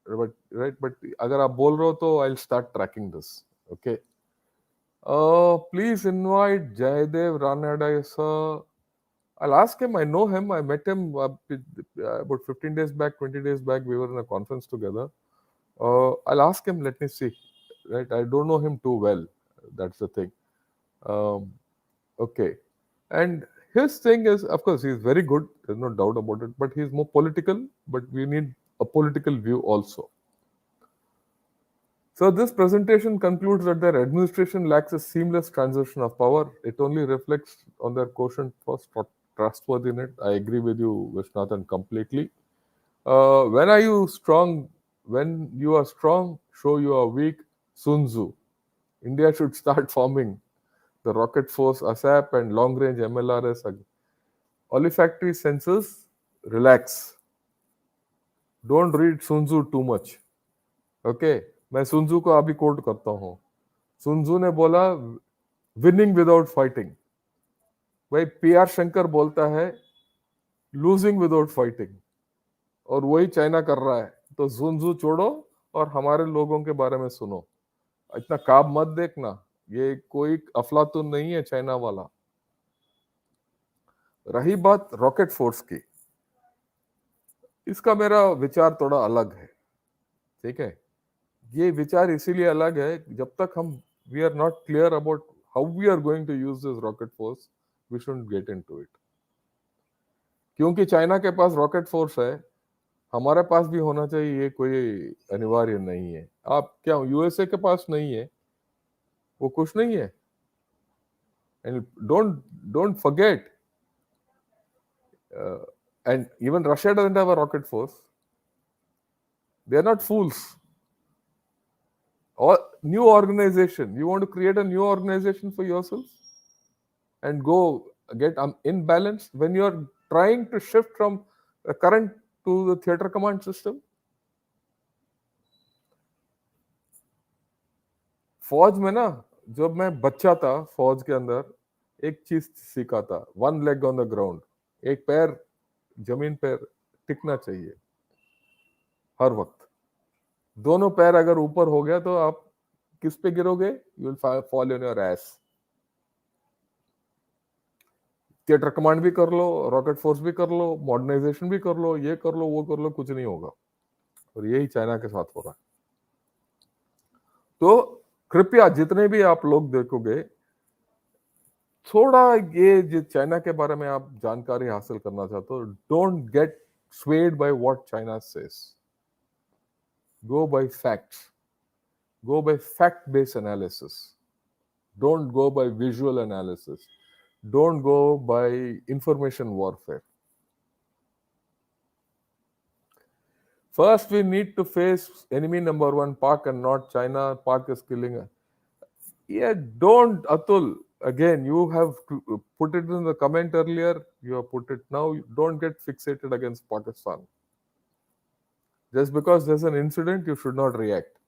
बट अगर आप बोल रहे हो तो I will start tracking this, okay? Please invite Jaidev Ranade sir. I'll ask him. I know him. I met him about 15 days back, 20 days back. We were in a conference together. I'll ask him. Let me see. Right? I don't know him too well. That's the thing. Okay. And his thing is, of course, he's very good. There's no doubt about it. But he's more political. But we need a political view also. So this presentation concludes that their administration lacks a seamless transition of power. It only reflects on their quotient for trustworthiness. I agree with you, Vishnathan, completely. When are you strong? When you are strong, show you are weak. Sun Tzu. India should start forming the rocket force, ASAP, and long-range MLRS. Olfactory senses, relax. Don't read Sun Tzu too much. Okay? मैं सुन त्जू को अभी coat करता हूँ। सुन त्जू ने बोला, winning without fighting. भाई PR Shankar बोलता है, लूजिंग विदाउट फाइटिंग, और वही चाइना कर रहा है। तो सुन त्जू छोड़ो और हमारे लोगों के बारे में सुनो। इतना काब मत देखना, ये कोई अफलातून नहीं है चाइना वाला। रही बात रॉकेट फोर्स की, इसका मेरा विचार थोड़ा अलग है, ठीक है? ये विचार इसीलिए अलग है, जब तक हम we are not clear about how we are going to use this rocket force, we shouldn't get into it. क्योंकि चाइना के पास रॉकेट फोर्स है, हमारे पास भी होना चाहिए, ये कोई अनिवार्य नहीं है। आप क्या यूएसए के पास नहीं है, वो कुछ नहीं है। And don't forget, and even Russia doesn't have a rocket force. They are not fools. Or new organization, you want to create a new organization for yourself and go get imbalanced when you are trying to shift from the current to the theater command system. फौज में ना, जब मैं बच्चा था, फौज के अंदर एक चीज सीखा था, one leg on the ground, एक पैर जमीन पर टिकना चाहिए हर वक्त। दोनों पैर अगर ऊपर हो गया तो आप किस पे गिरोगे? You will fall on your ass. Theatre command भी कर लो, रॉकेट फोर्स भी कर लो, मॉडर्नाइजेशन भी कर लो, ये कर लो, वो कर लो, कुछ नहीं होगा। और यही चाइना के साथ हो रहा है। तो कृपया जितने भी आप लोग देखोगे, थोड़ा ये चाइना के बारे में आप जानकारी हासिल करना चाहते हो, don't get swayed by what China says. Go by facts. Go by fact-based analysis. Don't go by visual analysis. Don't go by information warfare. First, we need to face enemy number one, Pak, and not China. Pak is killing us. Yeah, don't, Atul. Again, you have put it in the comment earlier. You have put it now. Don't get fixated against Pakistan. Just because there's an incident, you should not react.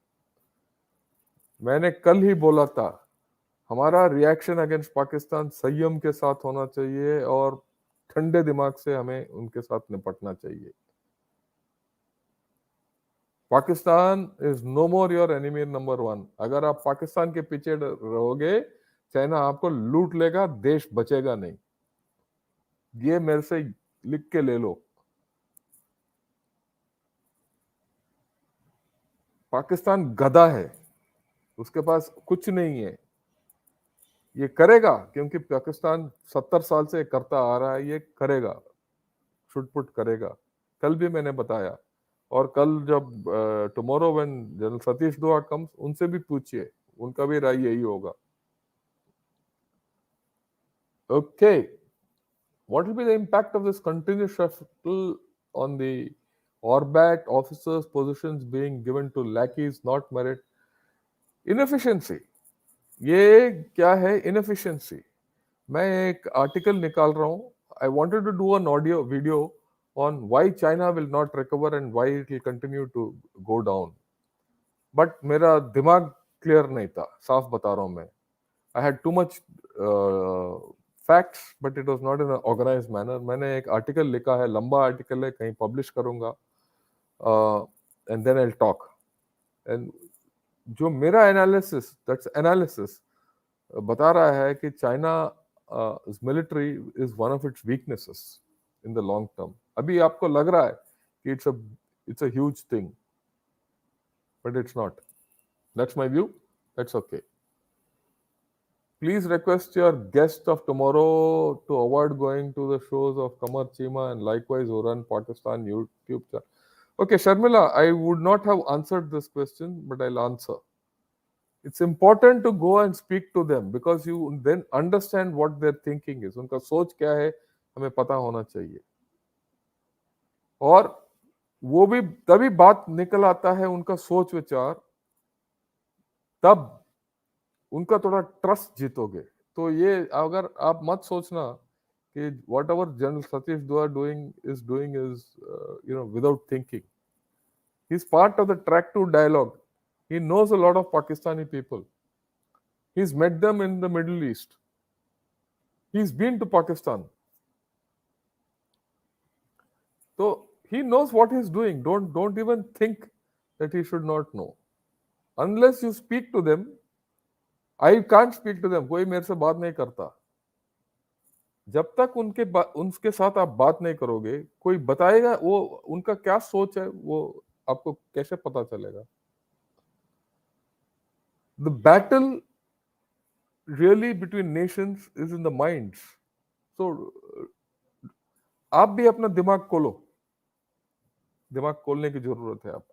मैंने कल ही बोला था, हमारा reaction against Pakistan संयम के साथ होना चाहिए और ठंडे दिमाग से हमें उनके साथ निपटना चाहिए. Pakistan is no more your enemy number one. अगर आप पाकिस्तान के पीछे रहोगे, चाइना आपको लूट लेगा, देश बचेगा नहीं. ये मेरे से लिख के ले लो. पाकिस्तान गधा है, उसके पास कुछ नहीं है. ये करेगा क्योंकि पाकिस्तान 70 साल से करता आ रहा है. ये करेगा, छुटपुट करेगा. कल भी मैंने बताया. और कल जब टुमारो व्हेन जनरल सतीश दुआ कम्स, उनसे भी पूछिए, उनका भी राय यही होगा. Okay, what will be the impact of this continuous shuffle on the Orbat officers' positions being given to lackeys, not merit? Inefficiency. ये क्या है inefficiency? मैं एक आर्टिकल निकाल रहा हूँ. I wanted to do an audio video on why China will not recover and why it will continue to go down. But मेरा दिमाग क्लियर नहीं था, साफ बता रहा हूँ मैं. I had too much facts, but it was not in an organized manner. मैंने एक आर्टिकल लिखा है, लंबा आर्टिकल है, कहीं पब्लिश करूंगा, and then I'll talk. And जो मेरा एनालिसिस, दैट्स एनालिसिस, बता रहा है कि China military is one of its weaknesses in the long term. अभी आपको लग रहा है कि it's a huge thing, but it's not. That's my view. That's okay. Please request your guest of tomorrow to avoid going to the shows of Kamar Chima and likewise Uran Pakistan YouTube channel. Okay, Sharmila, I would not have answered this question, but I'll answer. It's important to go and speak to them because you then understand what their thinking is. उनका सोच क्या है, हमें पता होना चाहिए. और वो भी तभी बात निकल आता है, उनका सोच विचार, तब उनका थोड़ा ट्रस्ट जीतोगे. तो ये अगर आप मत सोचना कि what ever general Satish Dua is doing is without thinking. He is part of the track two dialogue. He knows a lot of Pakistani people. He is met them in the Middle East. He is been to Pakistan. तो he knows what he's doing. Don't even think that he should not know. Unless you speak to them, I can't speak to them. कोई मेरे से बात नहीं करता. जब तक उनके साथ आप बात नहीं करोगे, कोई बताएगा वो उनका क्या सोच है, वो आपको कैसे पता चलेगा? The battle really between nations is in the minds. So आप भी अपना दिमाग खोलो. दिमाग खोलने की जरूरत है आपको.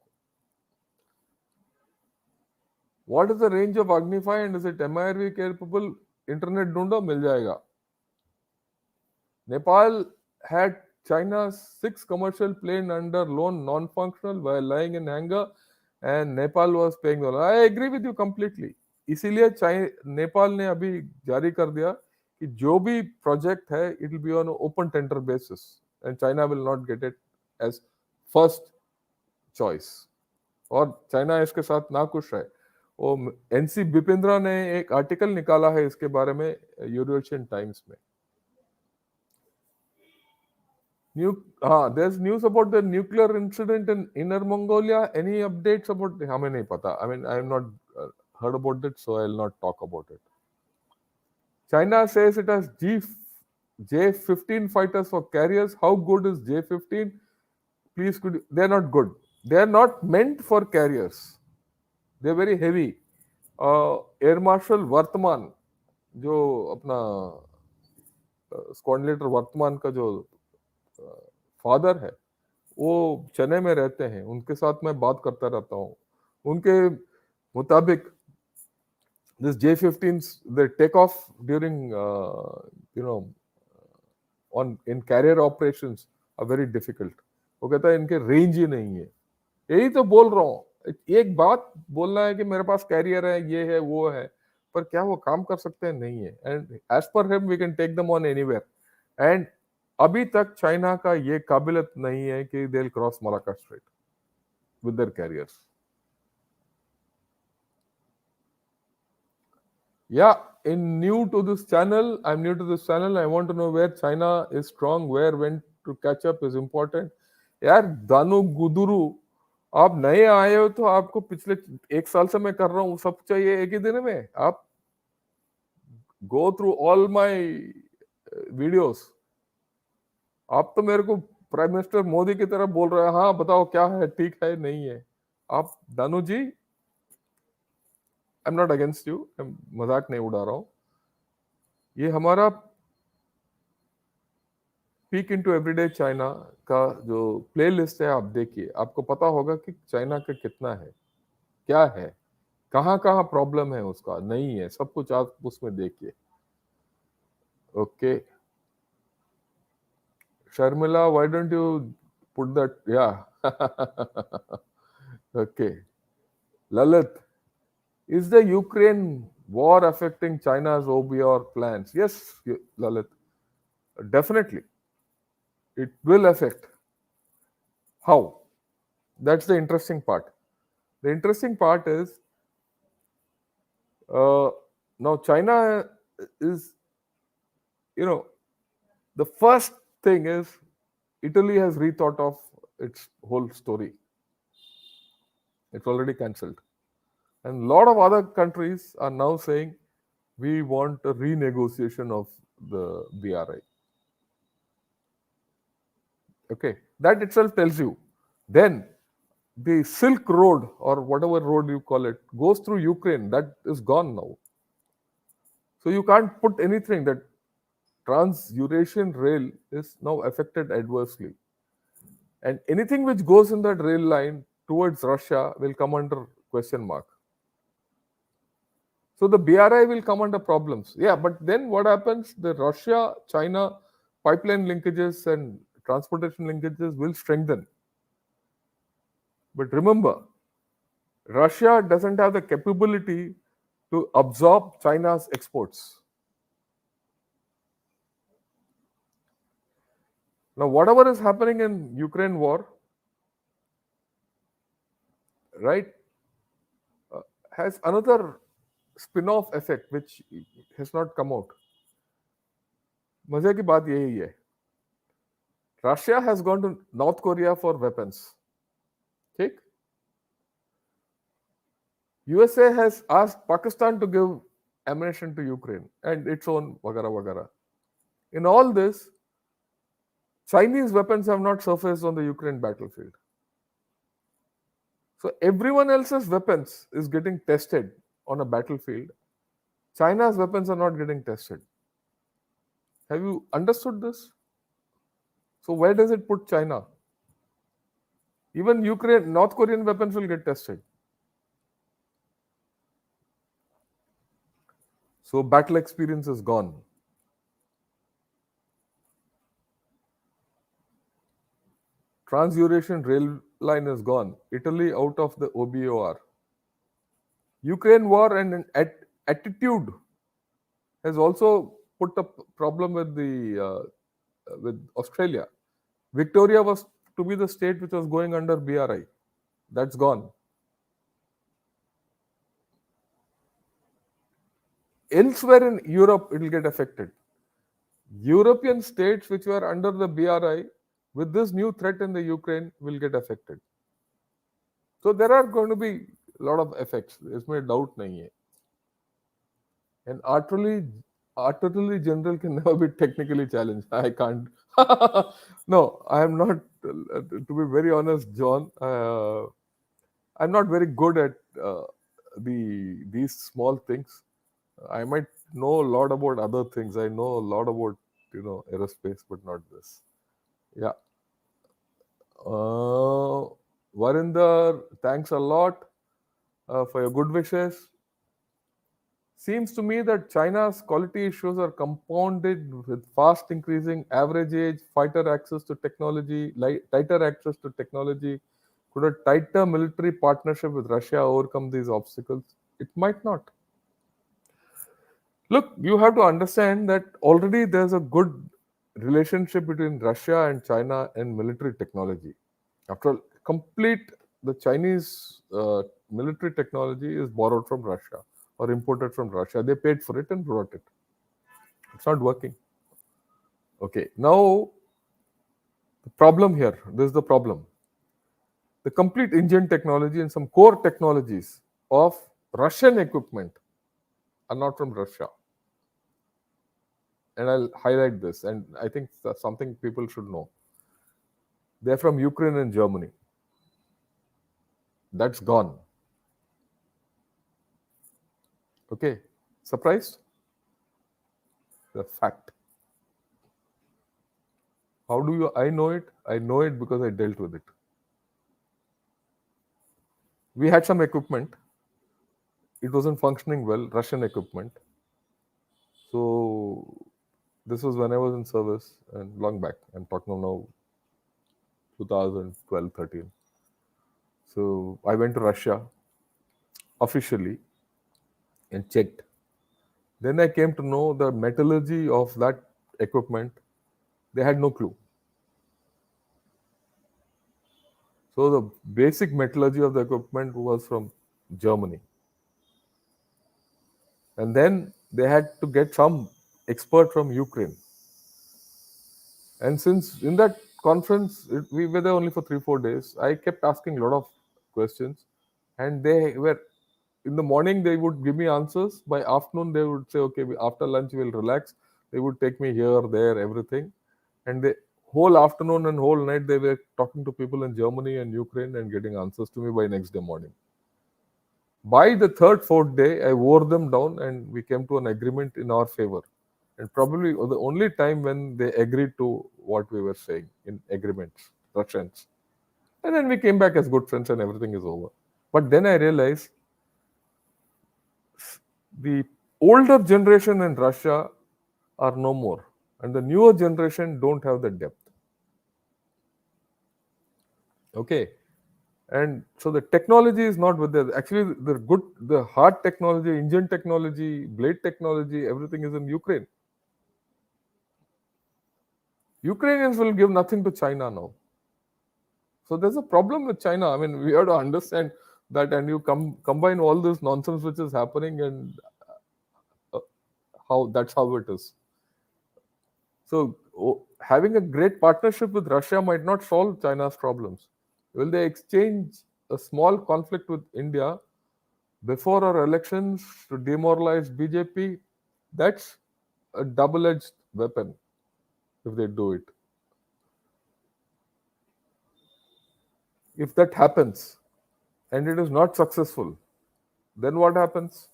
What is the range of Agnify and is it MIRV capable? Internet ढूंढो, मिल जाएगा. Nepal had China's 6 commercial plane under loan non-functional while lying in hangar and Nepal was paying the loan. I agree with you completely. इसीलिए नेपाल ने अभी जारी कर दिया कि जो भी प्रोजेक्ट है, it will be on open tender basis and China will not get it as first choice. और चाइना इसके साथ नाखुश है. वो एनसी बिपिंद्रा ने एक आर्टिकल निकाला है इसके बारे में यूरोशियन टाइम्स में. there's news about the nuclear incident in Inner Mongolia. Any updates about? हमें नहीं पता. I mean, I have not heard about it, so I'll not talk about it. China says it has J-15 fighters for carriers. How good is J-15? Please, they're not good. They are not meant for carriers. They're very heavy. Air marshal वर्तमान, जो अपना squadron leader वर्तमान का जो father है, वो चेन्नई में रहते हैं, उनके साथ मैं बात करता रहता हूँ। उनके मुताबिक this J-15s, they take off during, you know, on in carrier operations are very difficult. वो कहता है इनके रेंज ही नहीं है। यही तो बोल रहा हूँ, एक बात बोलना है कि मेरे पास कैरियर है, ये है, वो है, पर क्या वो काम कर सकते हैं? नहीं है। And as per him we can take them on anywhere. एंड अभी तक चाइना का ये काबिलियत नहीं है कि they will cross Malacca Strait with their carriers. Yeah, in new to this channel, I'm new to this channel. I want to know where China is strong, where when to catch up is important. यार दानु गुदुरु, आप नए आए हो तो आपको पिछले 1 साल से मैं कर रहा हूँ, सब चाहिए एक ही दिन में। आप go through all my videos. आप तो मेरे को प्राइम मिनिस्टर मोदी की तरह बोल रहे हैं, हाँ बताओ क्या है, ठीक है, नहीं है। आप Danu ji, I am not against you, मजाक नहीं उड़ा रहा हूँ। ये हमारा पीक इनटू एवरीडे चाइना का जो प्लेलिस्ट है, आप देखिए, आपको पता होगा कि चाइना का कितना है, क्या है, कहाँ कहाँ प्रॉब्लम है, उसका नहीं है, सब कुछ आप उसमें देखिए। Okay Sharmila, why don't you put that? या okay Lalit, is the Ukraine war affecting China's OBR plans? Yes, Lalit, definitely it will affect. How? That's the interesting part. The interesting part is now China is, you know, the first thing is Italy has rethought of its whole story. It's already cancelled. And a lot of other countries are now saying we want a renegotiation of the BRI. Okay, that itself tells you. Then the Silk Road, or whatever road you call it, goes through Ukraine. That is gone now. So you can't put anything that Trans-Eurasian rail is now affected adversely. And anything which goes in that rail line towards Russia will come under question mark. So the BRI will come under problems. Yeah, but then what happens? The Russia-China pipeline linkages and transportation linkages will strengthen. But remember, Russia doesn't have the capability to absorb China's exports. Now, whatever is happening in Ukraine war, right, has another spin-off effect which has not come out. मजे की बात यही है, Russia has gone to North Korea for weapons. ठीक? USA has asked Pakistan to give ammunition to Ukraine and its own wagara wagara. In all this, Chinese weapons have not surfaced on the Ukraine battlefield. So everyone else's weapons is getting tested on a battlefield. China's weapons are not getting tested. Have you understood this? So where does it put China? Even Ukraine, North Korean weapons will get tested. So battle experience is gone. Trans-Eurasian rail line is gone. Italy out of the OBOR. Ukraine war and an attitude has also put a problem with Australia. Victoria was to be the state which was going under BRI. That's gone. Elsewhere in Europe, it will get affected. European states which were under the BRI, with this new threat in the Ukraine, will get affected. So there are going to be a lot of effects. इसमें doubt नहीं है. And artillery general can never be technically challenged. I can't. No, I am not. To be very honest, John, I'm not very good at these small things. I might know a lot about other things. I know a lot about aerospace, but not this. Yeah. Varinder, thanks a lot for your good wishes. Seems to me that China's quality issues are compounded with fast increasing average age, tighter access to technology. Could a tighter military partnership with Russia overcome these obstacles? It might not. Look, you have to understand that already there's a good relationship between Russia and China in military technology. After all, the Chinese military technology is borrowed from Russia or imported from Russia. They paid for it and brought it. It's not working. Okay, now the problem here, this is the problem. The complete engine technology and some core technologies of Russian equipment are not from Russia. And I'll highlight this, and I think that's something people should know. They're from Ukraine and Germany. That's gone. Okay, surprised? The fact. How do you? I know it. I know it because I dealt with it. We had some equipment. It wasn't functioning well, Russian equipment. So this was when I was in service and long back. I'm talking now 2012, 13. So I went to Russia officially and checked. Then I came to know the metallurgy of that equipment. They had no clue. So the basic metallurgy of the equipment was from Germany. And then they had to get some expert from Ukraine. And since in that conference, we were there only for 3-4 days, I kept asking a lot of questions. And they were, in the morning, they would give me answers. By afternoon, they would say, okay, after lunch, we'll relax. They would take me here, there, everything. And the whole afternoon and whole night, they were talking to people in Germany and Ukraine and getting answers to me by next day morning. By the third, fourth day, I wore them down and we came to an agreement in our favor. And probably the only time when they agreed to what we were saying in agreements, Russians. And then we came back as good friends and everything is over. But then I realized the older generation in Russia are no more. And the newer generation don't have the depth. Okay. And so the technology is not with them. Actually, the hard technology, engine technology, blade technology, everything is in Ukraine. Ukrainians will give nothing to China now. So there's a problem with China. I mean, we have to understand that, and you combine all this nonsense which is happening, and how it is. So having a great partnership with Russia might not solve China's problems. Will they exchange a small conflict with India before our elections to demoralize BJP? That's a double-edged weapon if they do it. If that happens and it is not successful, then what happens?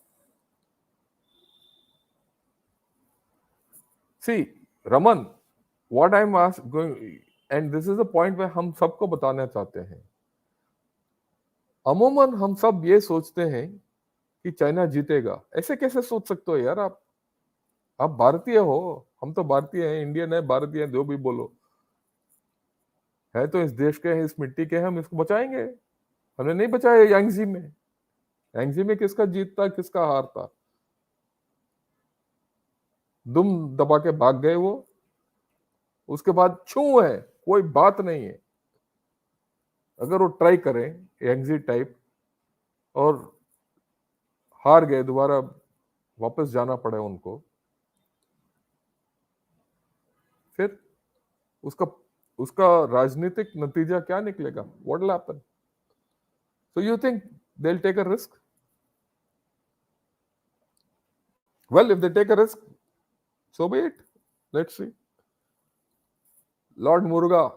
See, Raman, what I'm going, and this is a point where हम सबको बताना चाहते हैं. अमूमन हम सब ये सोचते हैं कि चाइना जीतेगा. ऐसे कैसे सोच सकते हो यार आप? आप भारतीय हो, हम तो भारतीय हैं, इंडियन है, भारतीय है, जो भी बोलो. है तो इस देश के हैं, इस मिट्टी के हैं, हम इसको बचाएंगे. हमने नहीं बचाया यांगजी में. यांगजी में किसका जीत था, किसका हार था? दुम दबा के भाग गए वो. उसके बाद छू है, कोई बात नहीं है. अगर वो ट्राई करें यांगजी टाइप और हार गए, दोबारा वापस जाना पड़े उनको, फिर उसका उसका राजनीतिक नतीजा क्या निकलेगा? What will happen? So you think they'll take a risk? Well, if they take a risk, so be it. Let's see. Lord Muruga,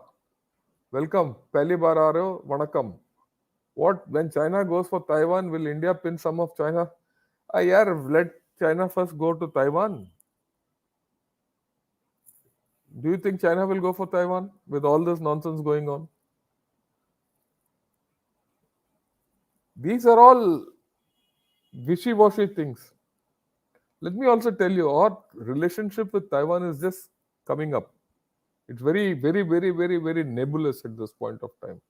welcome. पहली बार आ रहे हो, वणक्कम. What, when China goes for Taiwan, will India pin some of China? यार, let China first go to Taiwan. Do you think China will go for Taiwan with all this nonsense going on? These are all wishy-washy things. Let me also tell you, our relationship with Taiwan is just coming up. It's very, very, very, very, very nebulous at this point of time.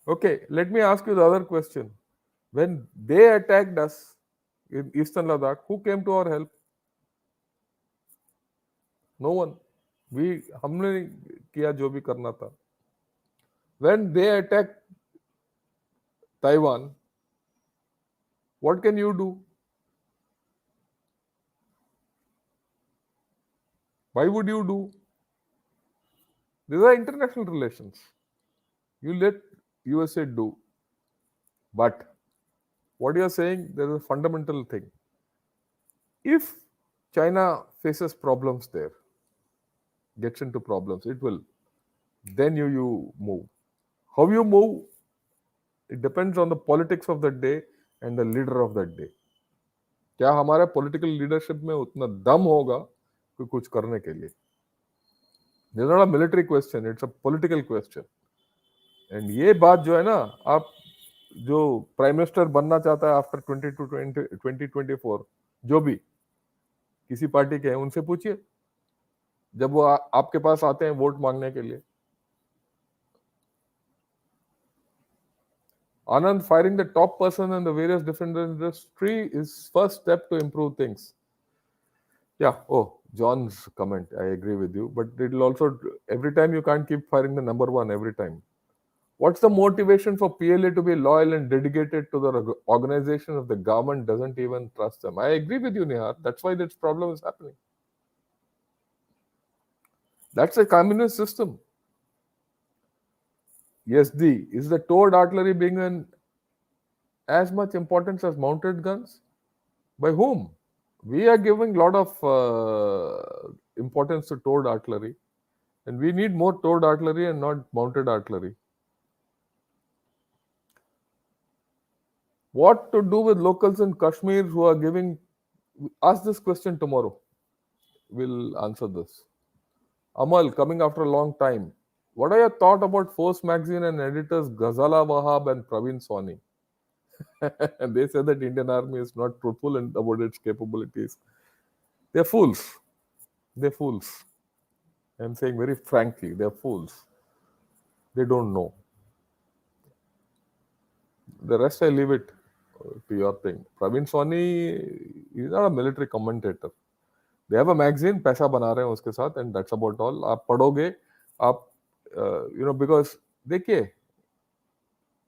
Okay, let me ask you the other question. When they attacked us in Eastern Ladakh, who came to our help? No one. हमने किया जो भी करना था. When they attacked Taiwan, what can you do? Why would you do? These are international relations. You let USA do. But what you are saying, there is a fundamental thing. If China faces problems there, gets into problems, it will. Then you move. How you move, it depends on the politics of that day and the leader of that day. क्या हमारा political leadership में उतना दम होगा कि कुछ करने के लिए? This is not a military question, it's a political question. And ये बात जो है ना, आप जो प्राइम मिनिस्टर बनना चाहता है आफ्टर 2024, जो भी किसी पार्टी के हैं, उनसे पूछिए जब वो आपके पास आते हैं वोट मांगने के लिए. Anand, firing the top person in the various different industry is first step to improve things. Yeah, oh, John's comment, I agree with you. But it'll also, every time you can't keep firing the number one every time. What's the motivation for PLA to be loyal and dedicated to the organization if the government doesn't even trust them? I agree with you, Nihar. That's why this problem is happening. That's a communist system. Yes, is the towed artillery being an as much importance as mounted guns? By whom? We are giving a lot of importance to towed artillery, and we need more towed artillery and not mounted artillery. What to do with locals in Kashmir who are giving? Ask this question tomorrow. We'll answer this. Amal, coming after a long time. What are your thoughts about Force Magazine and editors Ghazala Wahab and Praveen Sawhney? They say that Indian Army is not truthful about its capabilities. They're fools. They're fools. I'm saying very frankly, they're fools. They don't know. The rest I leave it to your thing. Praveen Sawhney is not a military commentator. They have a magazine, पैसा बना रहे हैं उसके साथ, and that's about all. आप पढ़ोगे, आप because देखिए,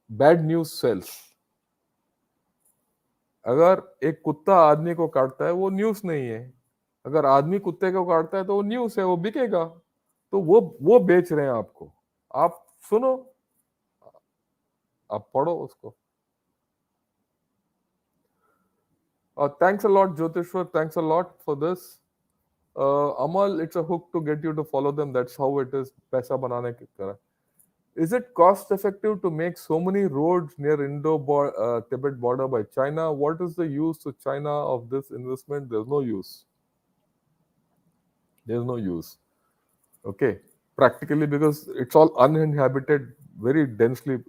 bad news sells. अगर एक कुत्ता आदमी को काटता है वो न्यूज़ नहीं है. अगर आदमी कुत्ते को काटता है तो वो न्यूज़ है, वो बिकेगा. तो वो बेच रहे हैं आपको. आप सुनो, आप पढ़ो उसको. Thanks a lot, Jyotishwar. Thanks a lot for this. Amal, it's a hook to get you to follow them. That's how it is. पैसा बनाने की तरह. Is it cost effective to make so many roads near Indo-Tibet border by China? What is the use to China of this investment? There's no use. There's no use. Okay, practically because it's all uninhabited, very densely,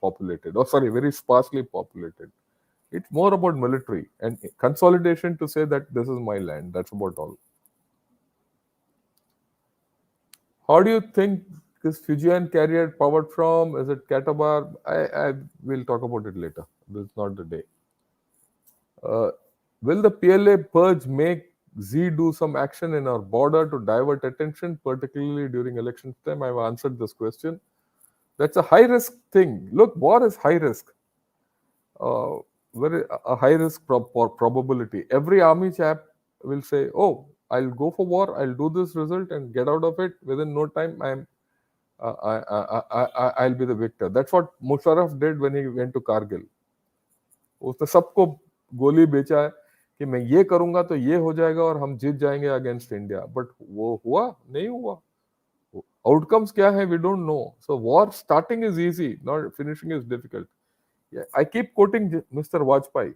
populated. Oh, sorry, very sparsely populated. It's more about military and consolidation to say that this is my land. That's about all. How do you think this Fujian carrier powered from? Is it Katabar? I will talk about it later. This is not the day. Will the PLA purge make Z do some action in our border to divert attention, particularly during election time? I've answered this question. That's a high risk thing. Look, war is high risk. Very a high risk probability. Every army chap will say, "Oh, I'll go for war. I'll do this result and get out of it within no time. I'll be the victor." That's what Musharraf did when he went to Kargil. उसने सबको गोली बेचा है कि मैं ये करूंगा तो ये हो जाएगा और हम जीत जाएंगे अगेंस्ट इंडिया. बट वो हुआ नहीं हुआ. आउटकम्स क्या है we don't know. So war starting is easy, not finishing is difficult. I keep quoting Mr. Vajpayee.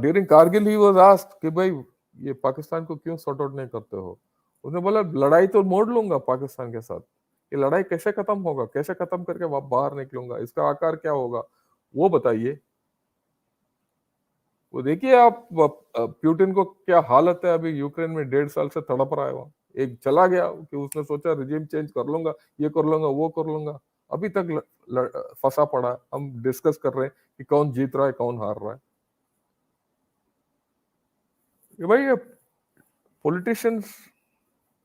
During Kargil, he was asked कि भाई ये पाकिस्तान को क्यों सॉर्ट आउट नहीं करते हो? उसने बोला लड़ाई तो मोड़ लूंगा पाकिस्तान के साथ. ये लड़ाई कैसे खत्म होगा, कैसे खत्म करके बाहर निकलूंगा, इसका आकार क्या होगा, वो बताइए। वो देखिए आप, प्यूटिन को क्या हालत है अभी, यूक्रेन में 1.5 साल से तड़प रहा है वहां। एक चला गया कि उसने सोचा रिजीम चेंज कर लूंगा, ये कर लूंगा, वो कर लूंगा, अभी तक फंसा पड़ा है। हम डिस्कस कर रहे हैं कि कौन जीत रहा है, कौन हार रहा है। ये भाई, politicians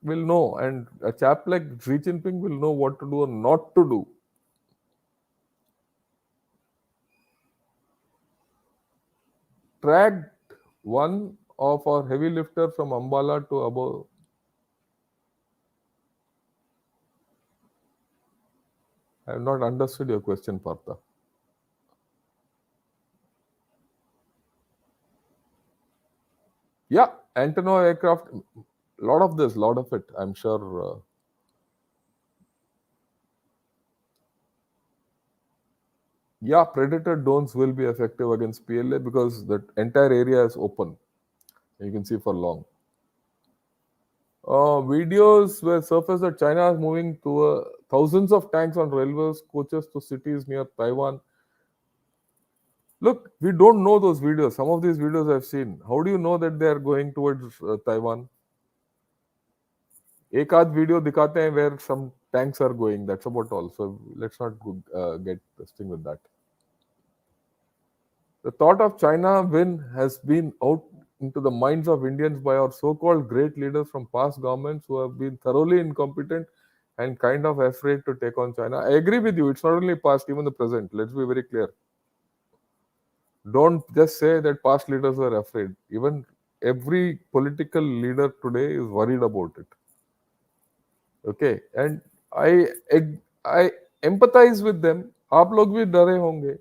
will know, and a chap like Xi Jinping will know what to do or not to do. Tracked one of our heavy lifters from Ambala to above. I have not understood your question, Partha. Yeah, Antonov aircraft, lot of this, lot of it, I'm sure. Yeah, Predator drones will be effective against PLA because the entire area is open. You can see for long. Videos were surfaced that China is moving to thousands of tanks on railways, coaches to cities near Taiwan. Look, we don't know those videos. Some of these videos I've seen. How do you know that they are going towards Taiwan? एक आध video दिखाते हैं where some tanks are going. That's about all. So let's not get this thing with that. The thought of China win has been out into the minds of Indians by our so-called great leaders from past governments who have been thoroughly incompetent and kind of afraid to take on China. I agree with you. It's not only past, even the present. Let's be very clear. Don't just say that past leaders were afraid. Even every political leader today is worried about it. Okay, and I empathize with them. आप लोग भी डरे होंगे,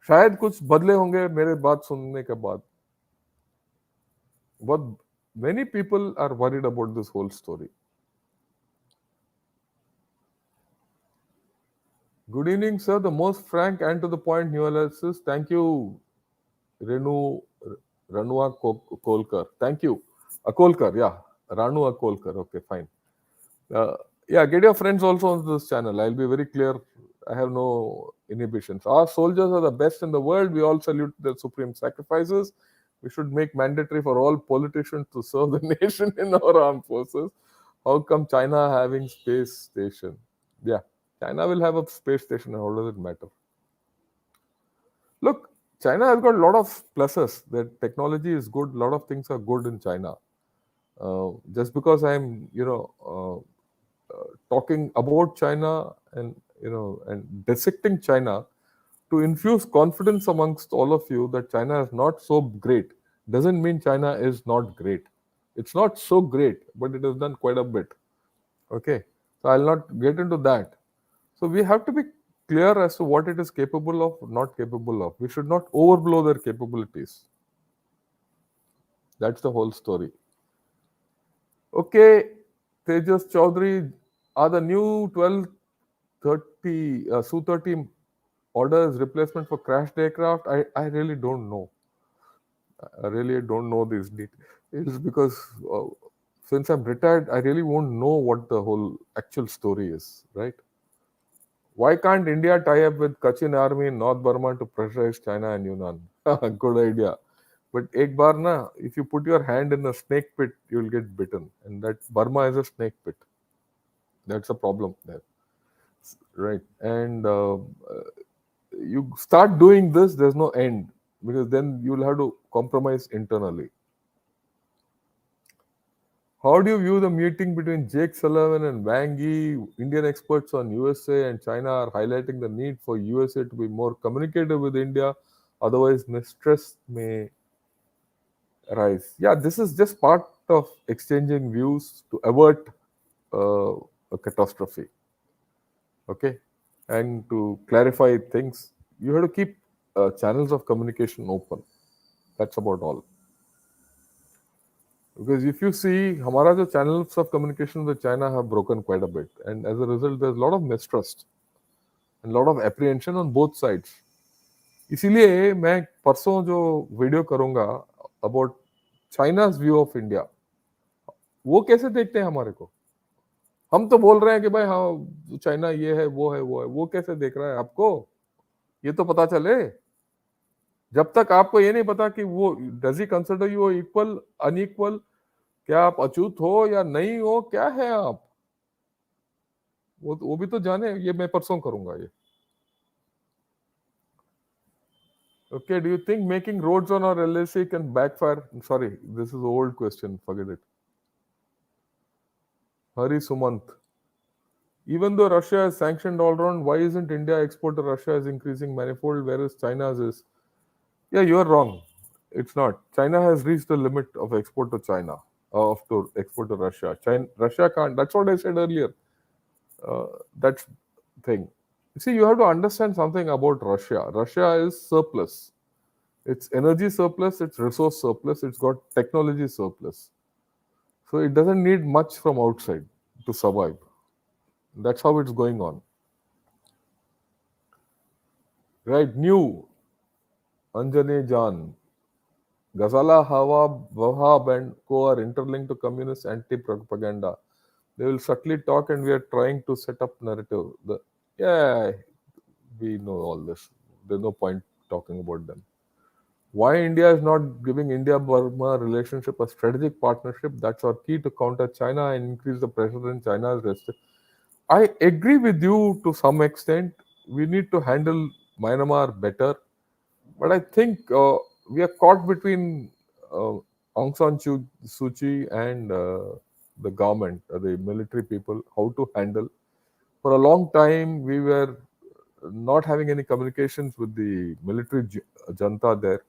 शायद कुछ बदले होंगे मेरे बात सुनने के बाद. But many people are worried about this whole story. Good evening, sir. The most frank and to the point new analysis. Thank you, Renu Ranua Kolkar. Thank you. Akolkar, yeah. Ranu Akolkar. Okay, fine. Yeah, get your friends also on this channel. I'll be very clear. I have no inhibitions. Our soldiers are the best in the world. We all salute their supreme sacrifices. We should make mandatory for all politicians to serve the nation in our armed forces. How come China having space station? Yeah, China will have a space station. How does it matter? Look, China has got a lot of pluses. The technology is good. A lot of things are good in China. Just because I'm, talking about China and and dissecting China to infuse confidence amongst all of you that China is not so great doesn't mean China is not great. It's not so great, but it has done quite a bit. Okay, so I'll not get into that. So we have to be clear as to what it is capable of, not capable of. We should not overblow their capabilities. That's the whole story. Okay, Tejas Chaudhary, are the new 1230 Su-30 orders replacement for crashed aircraft? I really don't know. I really don't know these details because since I'm retired, I really won't know what the whole actual story is, right? Why can't India tie up with Kachin army in North Burma to pressurize China and Yunnan? Good idea. But ek bar na, if you put your hand in a snake pit, you'll get bitten. And that Burma is a snake pit. That's a problem there. Right. And you start doing this, there's no end because then you'll have to compromise internally. How do you view the meeting between Jake Sullivan and Wang Yi? Indian experts on USA and China are highlighting the need for USA to be more communicative with India, otherwise mistrust may arise. Yeah, this is just part of exchanging views to avert a catastrophe. Okay, and to clarify things, you have to keep channels of communication open. That's about all. Because if you see, हमारा जो channels of communication with China have broken quite a bit, and as a result, there's a lot of mistrust and a lot of apprehension on both sides. इसीलिए मैं परसों जो video करूंगा about China's view of India, वो कैसे देखते हैं हमारे को? हम तो बोल रहे हैं कि भाई हाँ चाइना ये है वो है वो है, वो कैसे देख रहा है आपको? ये तो पता चले। जब तक आपको ये नहीं पता कि वो does he consider you equal unequal, क्या आप अछूत हो या नहीं हो, क्या है आप, वो भी तो जाने। ये मैं परसों करूंगा ये। Okay, do you think making roads on our LLC can backfire? Sorry, this is an old question. Forget it. Hari Sumant. Even though Russia has sanctioned all around, why isn't India export to Russia is increasing manifold, whereas China's is? Yeah, you are wrong. It's not. China has reached the limit of export to China, of to export to Russia. Russia can't. That's what I said earlier. That's thing. See, you have to understand something about Russia. Russia is surplus. It's energy surplus, it's resource surplus, it's got technology surplus. So it doesn't need much from outside to survive. That's how it's going on. Right? New Anjane Jan, Ghazala Hawa, Wahab and Co are interlinked to communist anti-propaganda. They will subtly talk and we are trying to set up narrative. Yeah, we know all this. There's no point talking about them. Why India is not giving India-Burma relationship a strategic partnership? That's our key to counter China and increase the pressure in China's rest. I agree with you to some extent. We need to handle Myanmar better, but I think we are caught between Aung San Suu Kyi and the government, the military people, how to handle. For a long time, we were not having any communications with the military junta there.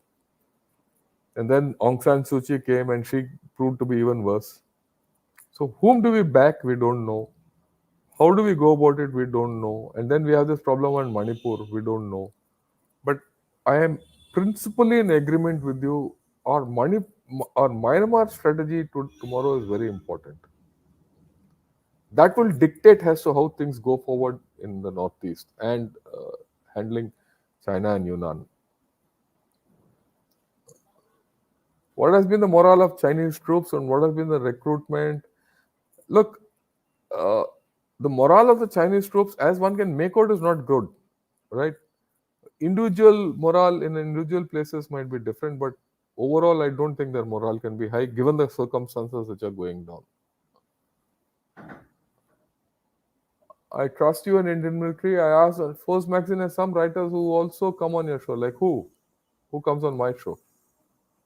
And then Aung San Suu Kyi came and she proved to be even worse. So whom do we back? We don't know. How do we go about it? We don't know. And then we have this problem on Manipur. We don't know. But I am principally in agreement with you. Our Myanmar strategy to tomorrow is very important. That will dictate as to how things go forward in the northeast and handling China and Yunnan. What has been the morale of Chinese troops and what has been the recruitment? Look, uh, the morale of the Chinese troops, as one can make out, is not good, right? Individual morale in individual places might be different, but overall, I don't think their morale can be high given the circumstances which are going down. I trust you in Indian military. I asked Force Magazine has some writers who also come on your show. Like who? Who comes on my show?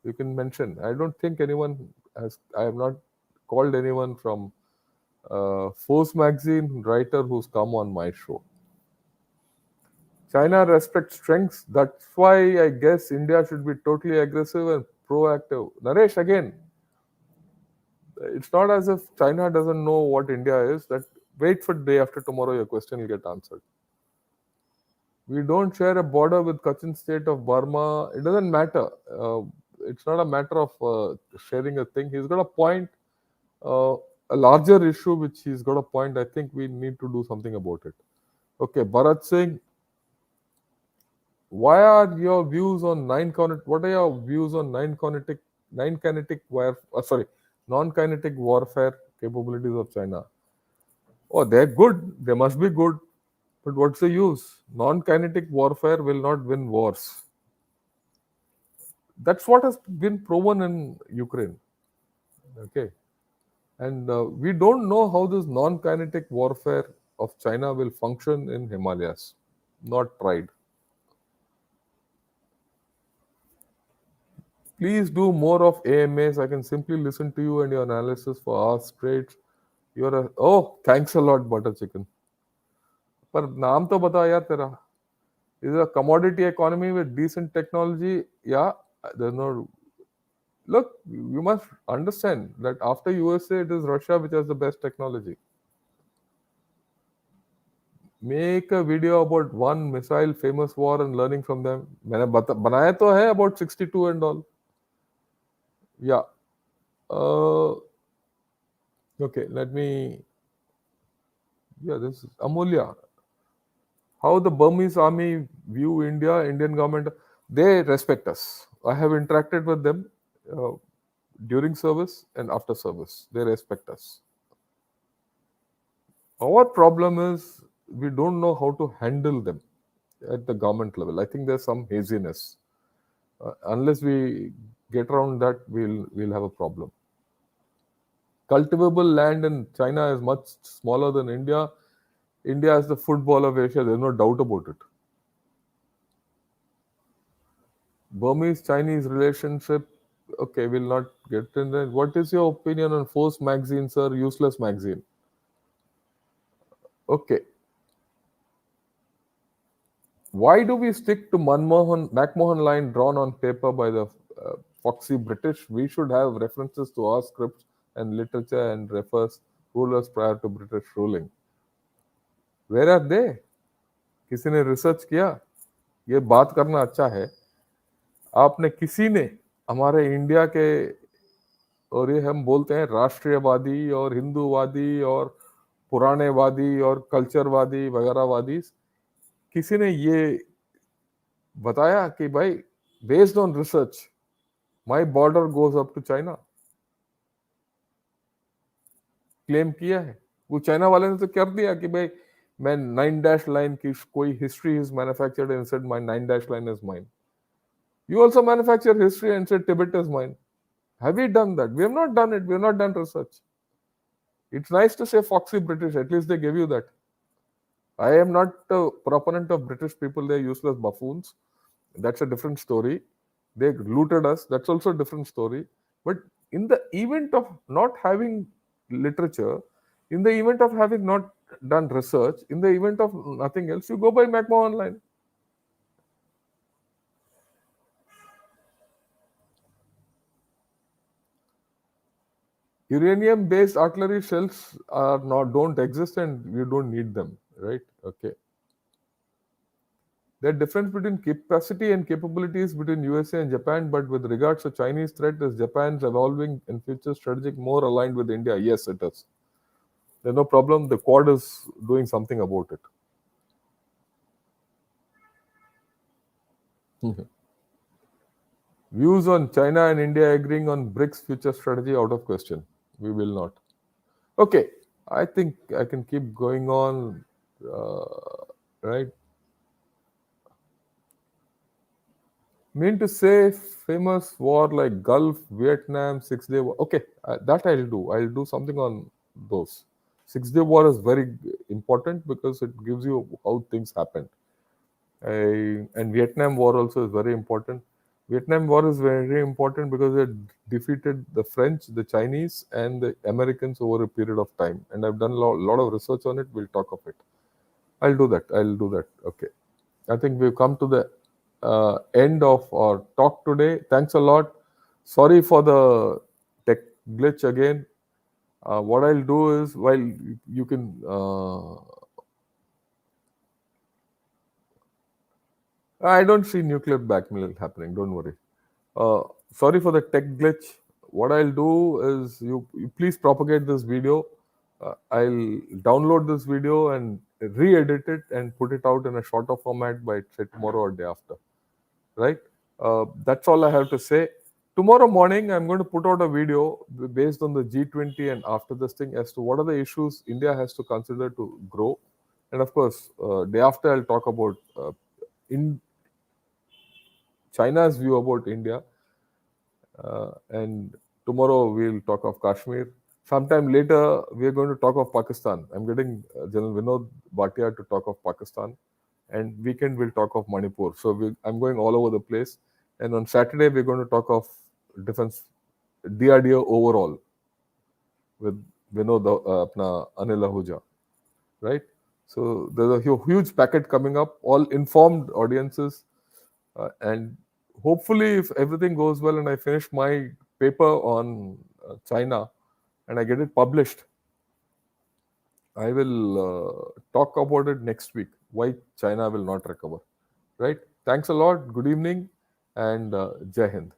You can mention. I don't think anyone has. I have not called anyone from Force Magazine writer who's come on my show. China respects strengths. That's why I guess India should be totally aggressive and proactive. Naresh, again, it's not as if China doesn't know what India is. That wait for day after tomorrow, your question will get answered. We don't share a border with Kachin state of Burma. It doesn't matter. It's not a matter of sharing a thing. He's got a point, uh, a larger issue which he's got a point. I think we need to do something about it. Okay, Bharat Singh, why are your views on what are your views on nine kinetic non-kinetic warfare capabilities of China? Oh, they're good. They must be good. But what's the use? Non-kinetic warfare will not win wars. That's what has been proven in Ukraine. Okay. And we don't know how this non-kinetic warfare of China will function in Himalayas. Not tried. Please do more of AMAs. I can simply listen to you and your analysis for hours straight. Thanks a lot, butter chicken. पर नाम तो बता यार तेरा. Is a commodity economy with decent technology? Yeah, there's no. Look, you must understand that after USA, it is Russia which has the best technology. Make a video about one missile famous war and learning from them. मैंने बनाया तो है about 62 and all. Yeah. Uh, okay, let me. Yeah, this is Amulya. How the Burmese army view India, Indian government? They respect us. I have interacted with them uh, during service and after service. They respect us. Our problem is we don't know how to handle them at the government level. I think there's some haziness. Unless we get around that, we'll have a problem. Cultivable land in China is much smaller than India. India is the football of Asia. There's no doubt about it. Burmese-Chinese relationship. Okay, we'll not get in there. What is your opinion on Force magazine, sir? Useless magazine. Okay. Why do we stick to McMahon line drawn on paper by the foxy British? We should have references to our scripts and literature and refers rulers prior to British ruling. Where are they? किसी ने research किया? ये बात करना अच्छा है. आपने किसी ने हमारे इंडिया के, और ये हम बोलते हैं राष्ट्रीयवादी और हिंदूवादी और पुरानेवादी और कल्चरवादी वगैरहवादी, किसी ने ये बताया कि भाई based on research my border goes up to China? Claim किया है वो चाइना वाले ने तो कर दिया कि भाई मैं 9 लाइन की कोई history is manufactured and said my 9 line is mine. You also manufacture history and say Tibet is mine. Have we done that? We have not done it. We have not done research. It's nice to say foxy British. At least they give you that. I am not a proponent of British people. They're useless buffoons. That's a different story. They looted us. That's also a different story. But in the event of not having literature, in the event of having not done research, in the event of nothing else, you go by McMahon line. Uranium-based artillery shells don't exist, and you don't need them, right? Okay. The difference between capacity and capabilities between USA and Japan, but with regards to Chinese threat, is Japan's evolving and future strategic more aligned with India? Yes, it is. There's no problem. The Quad is doing something about it. Views on China and India agreeing on BRICS future strategy out of question. We will not. Okay, I think I can keep going on, right? Mean to say famous war like Gulf, Vietnam, 6 Day War. Okay, that I'll do. I'll do something on those. 6 Day War is very important because it gives you how things happened. And Vietnam War also is very important. Vietnam War is very important because it defeated the French, the Chinese, and the Americans over a period of time. And I've done a lot of research on it. We'll talk of it. I'll do that. Okay. I think we've come to the end of our talk today. Thanks a lot. Sorry for the tech glitch again. What I'll do is, while you can, I don't see nuclear blackmail happening. Don't worry. Sorry for the tech glitch. What I'll do is, you please propagate this video. I'll download this video and re-edit it and put it out in a shorter format by say tomorrow or day after. Right? That's all I have to say. Tomorrow morning, I'm going to put out a video based on the G20 and after this thing as to what are the issues India has to consider to grow. And of course, day after, I'll talk about in China's view about India. And tomorrow, we'll talk of Kashmir. Sometime later, we're going to talk of Pakistan. I'm getting General Vinod Bhatia to talk of Pakistan. And weekend, we'll talk of Manipur. So I'm going all over the place. And on Saturday, we're going to talk of defense, DRDO overall with Vinod Anil Ahuja, right? So there's a huge packet coming up, all informed audiences. And hopefully, if everything goes well and I finish my paper on China and I get it published, I will talk about it next week, why China will not recover, right? Thanks a lot. Good evening and Jai Hind.